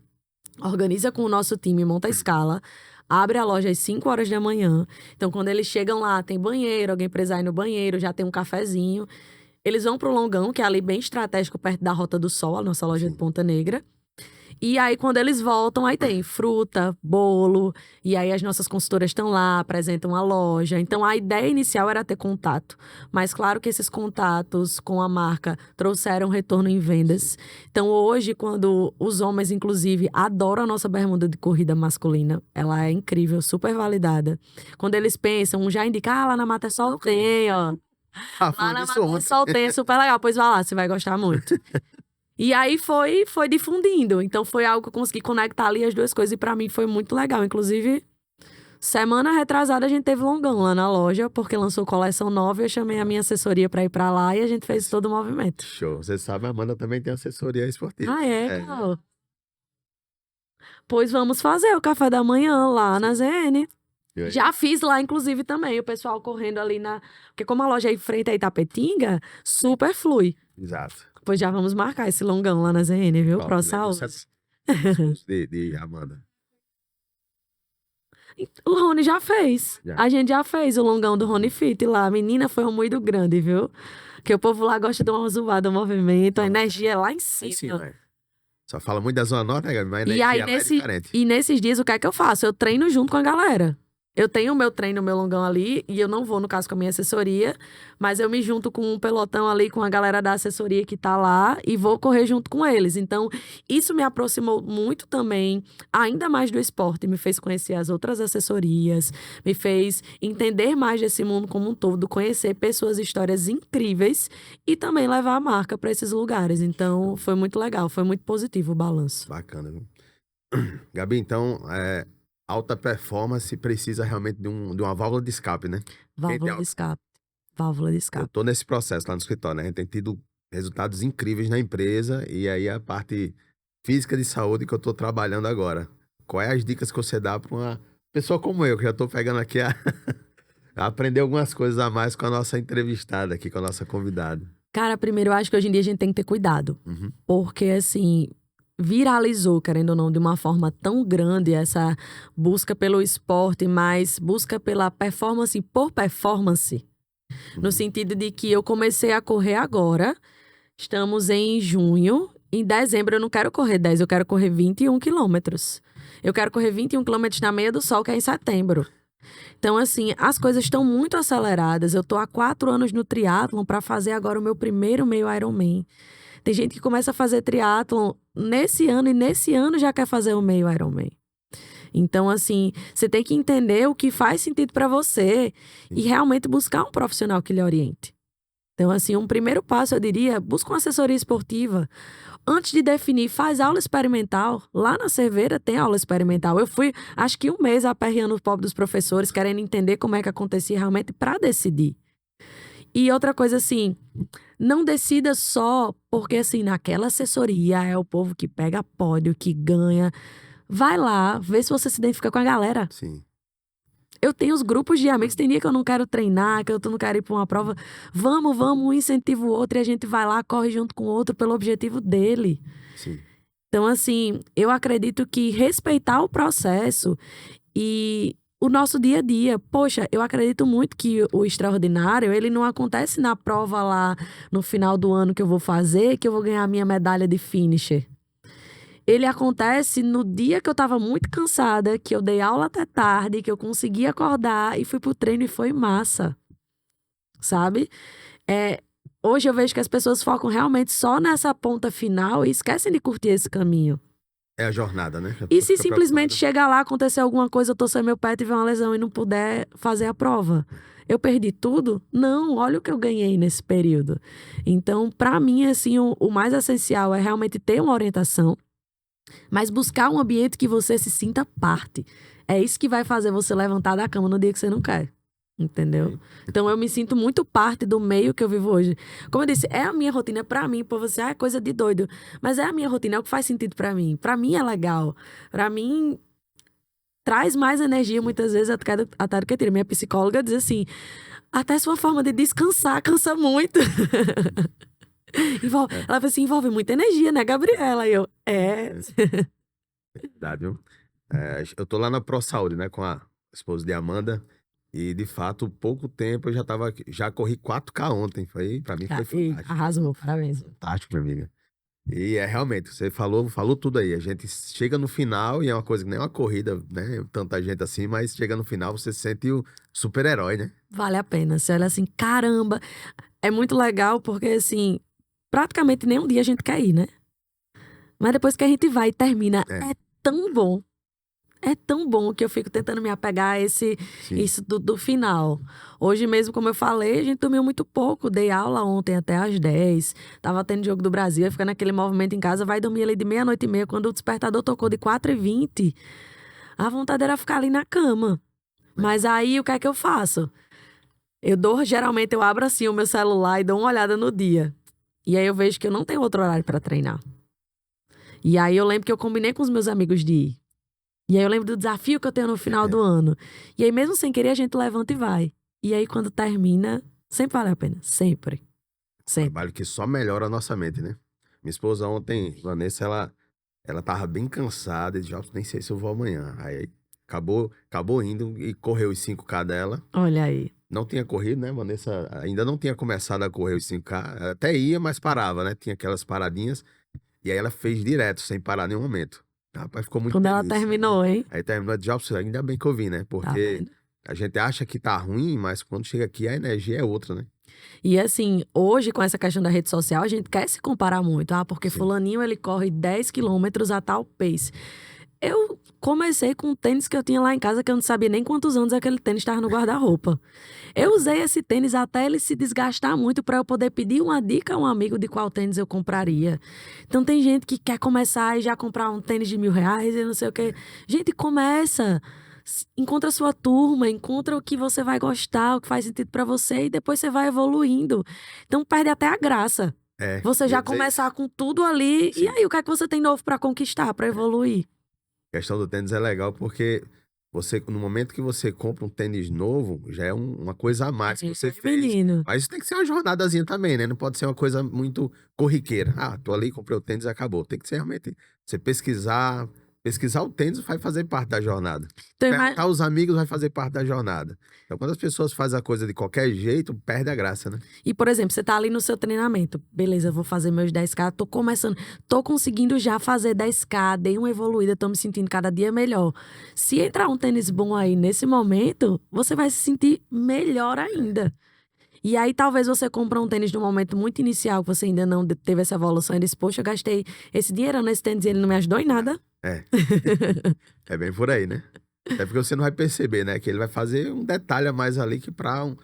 organiza com o nosso time, monta a escala, abre a loja às 5 horas da manhã. Então, quando eles chegam lá, tem banheiro, alguém precisa ir no banheiro, já tem um cafezinho. Eles vão pro Longão, que é ali bem estratégico, perto da Rota do Sol, a nossa loja de Ponta Negra. E aí, quando eles voltam, aí tem fruta, bolo. E aí, as nossas consultoras estão lá, apresentam a loja. Então, a ideia inicial era ter contato. Mas, claro que esses contatos com a marca trouxeram retorno em vendas. Então, hoje, quando os homens, inclusive, adoram a nossa bermuda de corrida masculina, ela é incrível, super validada. Quando eles pensam, já indica, lá na Matasol tem, ó. Ah, Lá falando na disso ontem. Matasol tem, é super legal. Pois vai lá, você vai gostar muito. E aí foi difundindo. Então foi algo que eu consegui conectar ali as duas coisas. E pra mim foi muito legal. Inclusive, Semana retrasada a gente teve longão lá na loja, porque lançou coleção nova e eu chamei a minha assessoria pra ir pra lá e a gente fez todo o movimento. Show. Você sabe, a Amanda também tem assessoria esportiva. Ah, Carol? Pois vamos fazer o café da manhã lá na ZN. Já fiz lá, inclusive, também. O pessoal correndo ali na... Porque como a loja é em frente a Itapetinga, super flui. Exato. Pois já vamos marcar esse longão lá na ZN, viu? Top, Pro né? Saúde. De Amanda. O Rony já fez. Já. A gente já fez o longão do Rony Fit lá. Menina, foi um muito grande, viu? Porque o povo lá gosta de uma zoada, um movimento, a energia é lá em cima. Sim, né? Só fala muito da Zona Norte, né, Gabi? Mas a E aí, energia lá é diferente. e nesses dias, o que é que eu faço? Eu treino junto com a galera. Eu tenho o meu treino, o meu longão ali, e eu não vou, no caso, com a minha assessoria, mas eu me junto com um pelotão ali, com a galera da assessoria que tá lá, e vou correr junto com eles. Então, isso me aproximou muito também, ainda mais do esporte, me fez conhecer as outras assessorias, me fez entender mais desse mundo como um todo, conhecer pessoas, histórias incríveis, e também levar a marca para esses lugares. Então, foi muito legal, foi muito positivo o balanço. Bacana, viu? Gabi, então, alta performance precisa realmente de uma válvula de escape, né? Válvula de escape. Válvula de Eu escape. tô nesse processo lá no escritório, né? A gente tem tido resultados incríveis na empresa e aí a parte física de saúde que eu tô trabalhando agora. Quais as dicas que você dá para uma pessoa como eu, que já tô pegando aqui a aprender algumas coisas a mais com a nossa entrevistada aqui, com a nossa convidada? Cara, primeiro eu acho que hoje em dia a gente tem que ter cuidado. Porque, assim, viralizou, querendo ou não, de uma forma tão grande essa busca pelo esporte, mas busca pela performance por performance. No sentido de que eu comecei a correr agora, estamos em junho, em dezembro eu não quero correr 10, eu quero correr 21 quilômetros. Eu quero correr 21 quilômetros na meia do sol, que é em setembro. Então, assim, as coisas estão muito aceleradas. Eu tô há 4 anos no triatlon para fazer agora o meu primeiro meio Ironman. Tem gente que começa a fazer triatlon nesse ano e nesse ano já quer fazer o meio Ironman. Então, assim, você tem que entender o que faz sentido para você e realmente buscar um profissional que lhe oriente. Então, assim, um primeiro passo, eu diria, busca uma assessoria esportiva. Antes de definir, faz aula experimental. Lá na Cerveira tem aula experimental. Eu fui, acho que 1 mês aperreando o pobre dos professores, querendo entender como é que acontecia realmente para decidir. E outra coisa, assim, não decida só porque, assim, naquela assessoria é o povo que pega pódio, que ganha. Vai lá, vê se você se identifica com a galera. Sim. Eu tenho os grupos de amigos, tem dia que eu não quero treinar, que eu não quero ir para uma prova. Vamos, um incentiva o outro e a gente vai lá, corre junto com o outro pelo objetivo dele. Sim. Então, assim, eu acredito que respeitar o processo e o nosso dia a dia. Poxa, eu acredito muito que o extraordinário, ele não acontece na prova lá no final do ano que eu vou fazer, que eu vou ganhar a minha medalha de finisher. Ele acontece no dia que eu tava muito cansada, que eu dei aula até tarde, que eu consegui acordar e fui pro treino e foi massa. Sabe? Hoje eu vejo que as pessoas focam realmente só nessa ponta final e esquecem de curtir esse caminho. É a jornada, né? E se simplesmente chegar lá, acontecer alguma coisa, eu torcer meu pé, tiver uma lesão e não puder fazer a prova, eu perdi tudo? Não, olha o que eu ganhei nesse período. Então, pra mim, assim, o mais essencial é realmente ter uma orientação, mas buscar um ambiente que você se sinta parte. É isso que vai fazer você levantar da cama no dia que você não quer. Entendeu? Então eu me sinto muito parte do meio que eu vivo hoje. Como eu disse, é a minha rotina pra mim, por você é coisa de doido, mas é a minha rotina, é o que faz sentido pra mim. Pra mim é legal. Pra mim traz mais energia muitas vezes até do que tira. Minha psicóloga diz assim, até sua forma de descansar cansa muito. Ela fala assim, envolve muita energia, né, Gabriela? E eu, Verdade, viu? Eu tô lá na ProSaúde, né, com a esposa de Amanda. E, de fato, pouco tempo eu já corri 4K ontem. Pra mim foi fantástico. Arrasou, parabéns. Fantástico, minha amiga. E realmente, você falou tudo aí. A gente chega no final, e é uma coisa que nem uma corrida, né? Tanta gente assim, mas chega no final, você se sente o super-herói, né? Vale a pena. Você olha assim, caramba. É muito legal porque, assim, praticamente nenhum dia a gente quer ir, né? Mas depois que a gente vai e termina, é tão bom. É tão bom que eu fico tentando me apegar a isso do final. Hoje mesmo, como eu falei, a gente dormiu muito pouco. Dei aula ontem até às 10. Tava tendo Jogo do Brasil, aí fica naquele movimento em casa, vai dormir ali de 00:30. Quando o despertador tocou de 4h20, a vontade era ficar ali na cama. Mas aí, o que é que eu faço? Geralmente eu abro assim o meu celular e dou uma olhada no dia. E aí eu vejo que eu não tenho outro horário pra treinar. E aí eu lembro que eu combinei com os meus amigos de ir. E aí eu lembro do desafio que eu tenho no final do ano. E aí mesmo sem querer a gente levanta e vai. E aí quando termina, sempre vale a pena. Sempre. Sempre. Trabalho que só melhora a nossa mente, né? Minha esposa ontem, Vanessa, ela tava bem cansada e disse, "Ah, nem sei se eu vou amanhã." Aí acabou indo e correu os 5K dela. Olha aí. Não tinha corrido, né, Vanessa? Ainda não tinha começado a correr os 5K. Ela até ia, mas parava, né? Tinha aquelas paradinhas. E aí ela fez direto, sem parar em nenhum momento. Rapaz, ficou muito Quando ela feliz. terminou, hein? Aí terminou de Jobs, ainda bem que eu vim, né? Tá Porque vendo? a gente acha que tá ruim, mas quando chega aqui a energia é outra, né? E assim, hoje com essa questão da rede social, a gente quer se comparar muito. Ah, porque Sim. fulaninho ele corre 10 quilômetros a tal pace. Eu comecei com um tênis que eu tinha lá em casa, que eu não sabia nem quantos anos aquele tênis estava no guarda-roupa. Eu usei esse tênis até ele se desgastar muito para eu poder pedir uma dica a um amigo de qual tênis eu compraria. Então tem gente que quer começar e já comprar um tênis de R$ 1.000 e não sei o quê. Gente, começa. Encontra a sua turma, encontra o que você vai gostar, o que faz sentido para você e depois você vai evoluindo. Então perde até a graça. É, Você eu já ia dizer isso. começar com tudo ali e Sim. aí o que é que você tem novo para conquistar, para evoluir? A questão do tênis é legal porque você, no momento que você compra um tênis novo, já é uma coisa a mais que você fez. Menino. Mas tem que ser uma jornadazinha também, né? Não pode ser uma coisa muito corriqueira. Ah, tô ali, comprei o tênis e acabou. Tem que ser realmente você pesquisar. Pesquisar o tênis vai fazer parte da jornada. Então, Perguntar aos amigos vai fazer parte da jornada. Então, quando as pessoas fazem a coisa de qualquer jeito, perde a graça, né? E, por exemplo, você tá ali no seu treinamento. Beleza, eu vou fazer meus 10K, tô começando, tô conseguindo já fazer 10K, dei uma evoluída, tô me sentindo cada dia melhor. Se entrar um tênis bom aí nesse momento, você vai se sentir melhor ainda. E aí, talvez você compre um tênis num momento muito inicial, que você ainda não teve essa evolução e disse, poxa, eu gastei esse dinheiro nesse tênis e ele não me ajudou em nada. É. É bem por aí, né? Até porque você não vai perceber, né? Que ele vai fazer um detalhe a mais ali que para um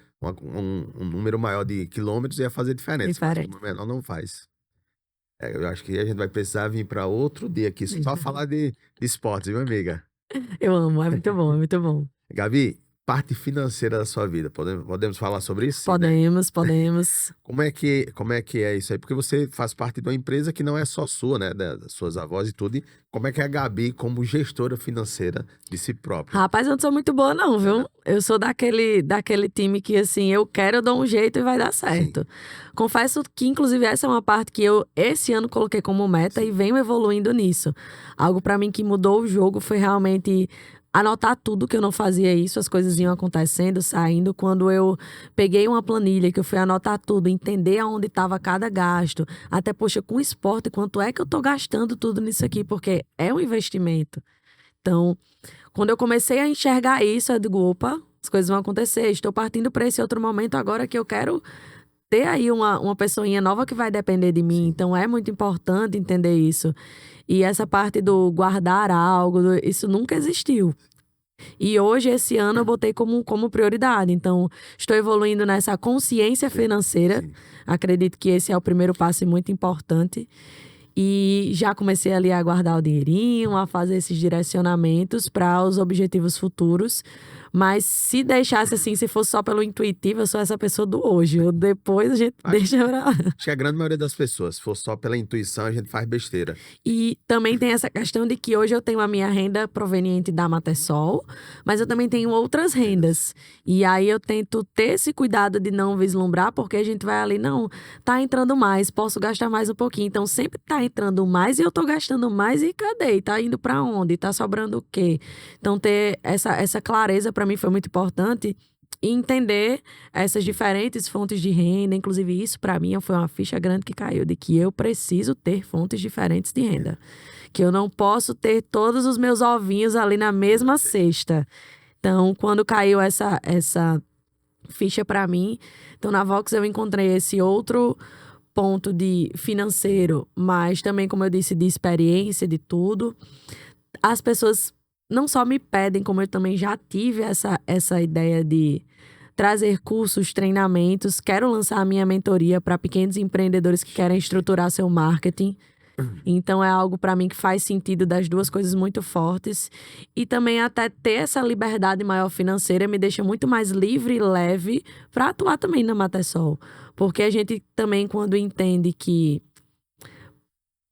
número maior de quilômetros ia fazer diferença. Diferente. Mas o menor não faz. É, eu acho que a gente vai precisar vir para outro dia aqui só falar de esportes, viu, amiga? Eu amo, é muito bom, é muito bom. Gabi, parte financeira da sua vida, podemos falar sobre isso? Sim, né? Podemos. Como é que é isso aí? Porque você faz parte de uma empresa que não é só sua, né? Das suas avós e tudo. E como é que é a Gabi como gestora financeira de si própria? Rapaz, eu não sou muito boa, não, viu? Eu sou daquele time que, assim, eu quero, eu dou um jeito e vai dar certo. Confesso que, inclusive, essa é uma parte que eu, esse ano, coloquei como meta e venho evoluindo nisso. Algo pra mim que mudou o jogo foi realmente anotar tudo, que eu não fazia isso, as coisas iam acontecendo, saindo. Quando eu peguei uma planilha, que eu fui anotar tudo, entender aonde estava cada gasto. Até, poxa, com esporte, quanto é que eu tô gastando tudo nisso aqui? Porque é um investimento. Então, quando eu comecei a enxergar isso, eu digo, opa, as coisas vão acontecer. Estou partindo para esse outro momento agora que eu quero ter aí uma pessoinha nova que vai depender de mim. Então, é muito importante entender isso. E essa parte do guardar algo, isso nunca existiu. E hoje, esse ano, eu botei como prioridade. Então, estou evoluindo nessa consciência financeira. Sim. Acredito que esse é o primeiro passo e muito importante. E já comecei ali a guardar o dinheirinho, a fazer esses direcionamentos para os objetivos futuros. Mas se deixasse assim, se fosse só pelo intuitivo, eu sou essa pessoa do hoje. O depois a gente deixa pra lá. Acho que a grande maioria das pessoas, se for só pela intuição, a gente faz besteira. E também tem essa questão de que hoje eu tenho a minha renda proveniente da Matersol, mas eu também tenho outras rendas. E aí eu tento ter esse cuidado de não vislumbrar, porque a gente vai ali, não, tá entrando mais, posso gastar mais um pouquinho. Então sempre tá entrando mais e eu tô gastando mais e cadê? Tá indo pra onde? Tá sobrando o quê? Então ter essa clareza para mim foi muito importante. E entender essas diferentes fontes de renda, inclusive isso para mim foi uma ficha grande que caiu, de que eu preciso ter fontes diferentes de renda. Que eu não posso ter todos os meus ovinhos ali na mesma cesta. Então, quando caiu essa ficha para mim, então na Vox eu encontrei esse outro ponto de financeiro, mas também, como eu disse, de experiência, de tudo. As pessoas não só me pedem, como eu também já tive essa ideia de trazer cursos, treinamentos. Quero lançar a minha mentoria para pequenos empreendedores que querem estruturar seu marketing. Então é algo para mim que faz sentido das duas coisas muito fortes. E também até ter essa liberdade maior financeira me deixa muito mais livre e leve para atuar também na Matersol. Porque a gente também, quando entende que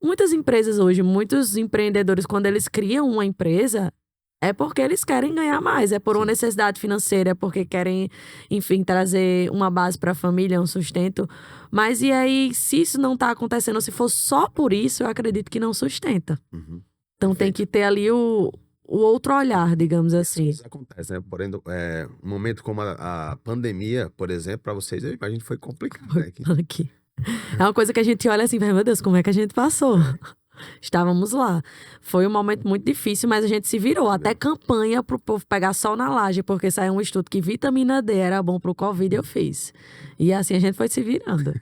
muitas empresas hoje, muitos empreendedores, quando eles criam uma empresa, é porque eles querem ganhar mais, é por uma Sim. necessidade financeira, é porque querem, enfim, trazer uma base para a família, um sustento. Mas e aí, se isso não está acontecendo, se for só por isso, eu acredito que não sustenta. Uhum. Então tem Perfeito. que ter ali o outro olhar, digamos E as assim. coisas acontecem, né? Porém, um momento como a pandemia, por exemplo, para vocês, eu imagino que foi complicado, Foi né? punk. É uma coisa que a gente olha assim, meu Deus, como é que a gente passou? Estávamos lá. Foi um momento muito difícil, mas a gente se virou. Até campanha pro povo pegar sol na laje, porque saiu um estudo que vitamina D era bom pro Covid e eu fiz. E assim a gente foi se virando.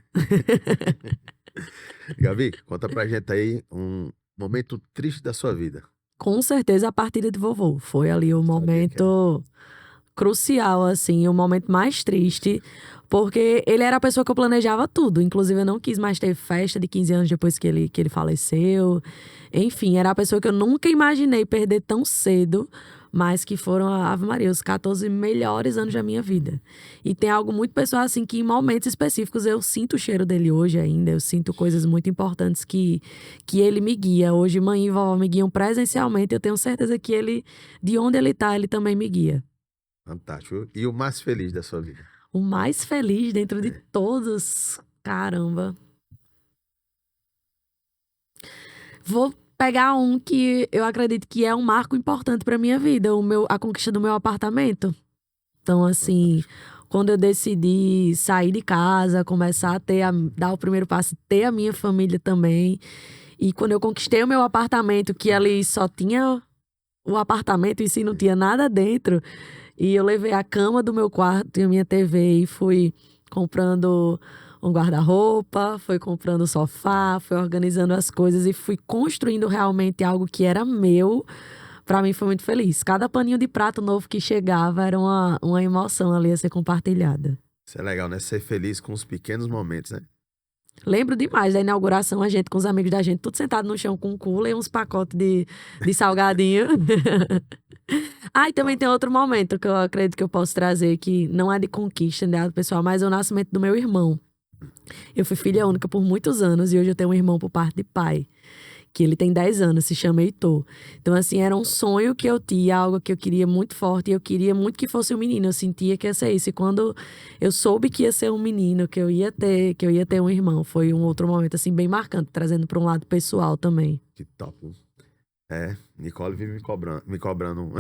Gabi, conta pra gente aí um momento triste da sua vida. Com certeza a partida de vovô. Foi ali o Sabia que era. momento crucial, assim, o momento mais triste, porque ele era a pessoa que eu planejava tudo. Inclusive, eu não quis mais ter festa de 15 anos depois que ele faleceu. Enfim, era a pessoa que eu nunca imaginei perder tão cedo, mas que foram, Ave Maria, os 14 melhores anos da minha vida. E tem algo muito pessoal, assim, que em momentos específicos eu sinto o cheiro dele hoje ainda, eu sinto coisas muito importantes que ele me guia. Hoje, mãe e vovó me guiam presencialmente, eu tenho certeza que ele, de onde ele tá, ele também me guia. Fantástico. E o mais feliz da sua vida? O mais feliz dentro de É. todos. Caramba. Vou pegar um que eu acredito que é um marco importante para minha vida, a conquista do meu apartamento. Então, assim, Fantástico. quando eu decidi sair de casa, começar a dar o primeiro passo, ter a minha família também. E quando eu conquistei o meu apartamento, que ali só tinha o apartamento em si, não tinha nada dentro. E eu levei a cama do meu quarto e a minha TV e fui comprando um guarda-roupa, fui comprando sofá, fui organizando as coisas e fui construindo realmente algo que era meu. Pra mim foi muito feliz. Cada paninho de prato novo que chegava era uma emoção ali a ser compartilhada. Isso é legal, né? Ser feliz com os pequenos momentos, né? Lembro demais da inauguração, a gente com os amigos da gente, tudo sentado no chão com um cooler e uns pacotes de salgadinho. Ah, e também tem outro momento que eu acredito que eu posso trazer, que não é de conquista, né, pessoal, mas é o nascimento do meu irmão. Eu fui filha única por muitos anos e hoje eu tenho um irmão por parte de pai, que ele tem 10 anos, se chama Heitor. Então, assim, era um sonho que eu tinha, algo que eu queria muito forte, e eu queria muito que fosse um menino, eu sentia que ia ser isso. E quando eu soube que ia ser um menino, que eu ia ter um irmão, foi um outro momento, assim, bem marcante, trazendo para um lado pessoal também. Que top. É, Nicole vive me cobrando um.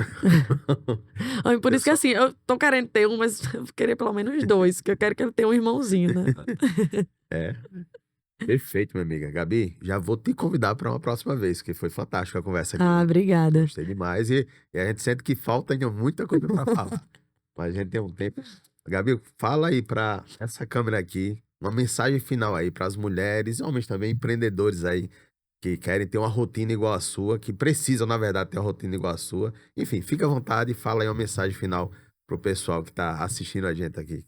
Ai, por Eu isso que só. assim, eu tô querendo ter um, mas eu queria pelo menos dois, que eu quero que ele tenha um irmãozinho, né? É, perfeito, minha amiga. Gabi, já vou te convidar para uma próxima vez, que foi fantástica a conversa aqui. Ah, obrigada. Gostei demais e a gente sente que falta ainda muita coisa para falar. Mas a gente tem um tempo. Gabi, fala aí para essa câmera aqui, uma mensagem final aí para as mulheres, homens também, empreendedores aí, que querem ter uma rotina igual a sua, que precisam, na verdade, ter uma rotina igual a sua. Enfim, fica à vontade e fala aí uma mensagem final pro pessoal que tá assistindo a gente aqui.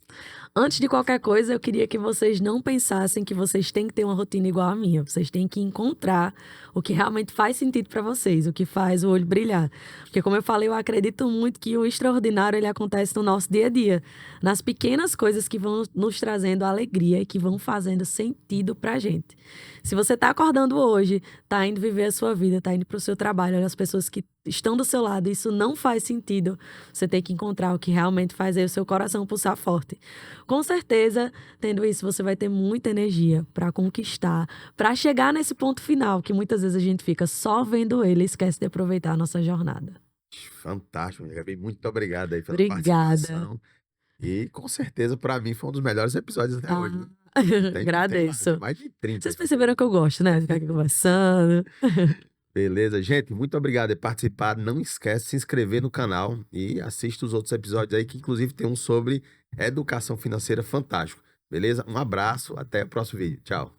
Antes de qualquer coisa, eu queria que vocês não pensassem que vocês têm que ter uma rotina igual à minha. Vocês têm que encontrar o que realmente faz sentido para vocês, o que faz o olho brilhar. Porque, como eu falei, eu acredito muito que o extraordinário ele acontece no nosso dia a dia, nas pequenas coisas que vão nos trazendo alegria e que vão fazendo sentido pra gente. Se você tá acordando hoje, tá indo viver a sua vida, tá indo pro seu trabalho, olha as pessoas que estão do seu lado, isso não faz sentido. Você tem que encontrar o que realmente faz aí o seu coração pulsar forte. Com certeza, tendo isso, você vai ter muita energia para conquistar, para chegar nesse ponto final, que muitas vezes a gente fica só vendo ele e esquece de aproveitar a nossa jornada. Fantástico, Gabi. Muito obrigado aí pela Obrigada. participação. E com certeza, para mim, foi um dos melhores episódios até hoje, Ah, viu? Tem mais, tem agradeço. mais de 30 Vocês aqui. perceberam que eu gosto, né? Ficar aqui conversando. Beleza, gente, muito obrigado por participar. Não esquece de se inscrever no canal e assista os outros episódios aí, que inclusive tem um sobre educação financeira fantástico. Beleza? Um abraço, até o próximo vídeo. Tchau.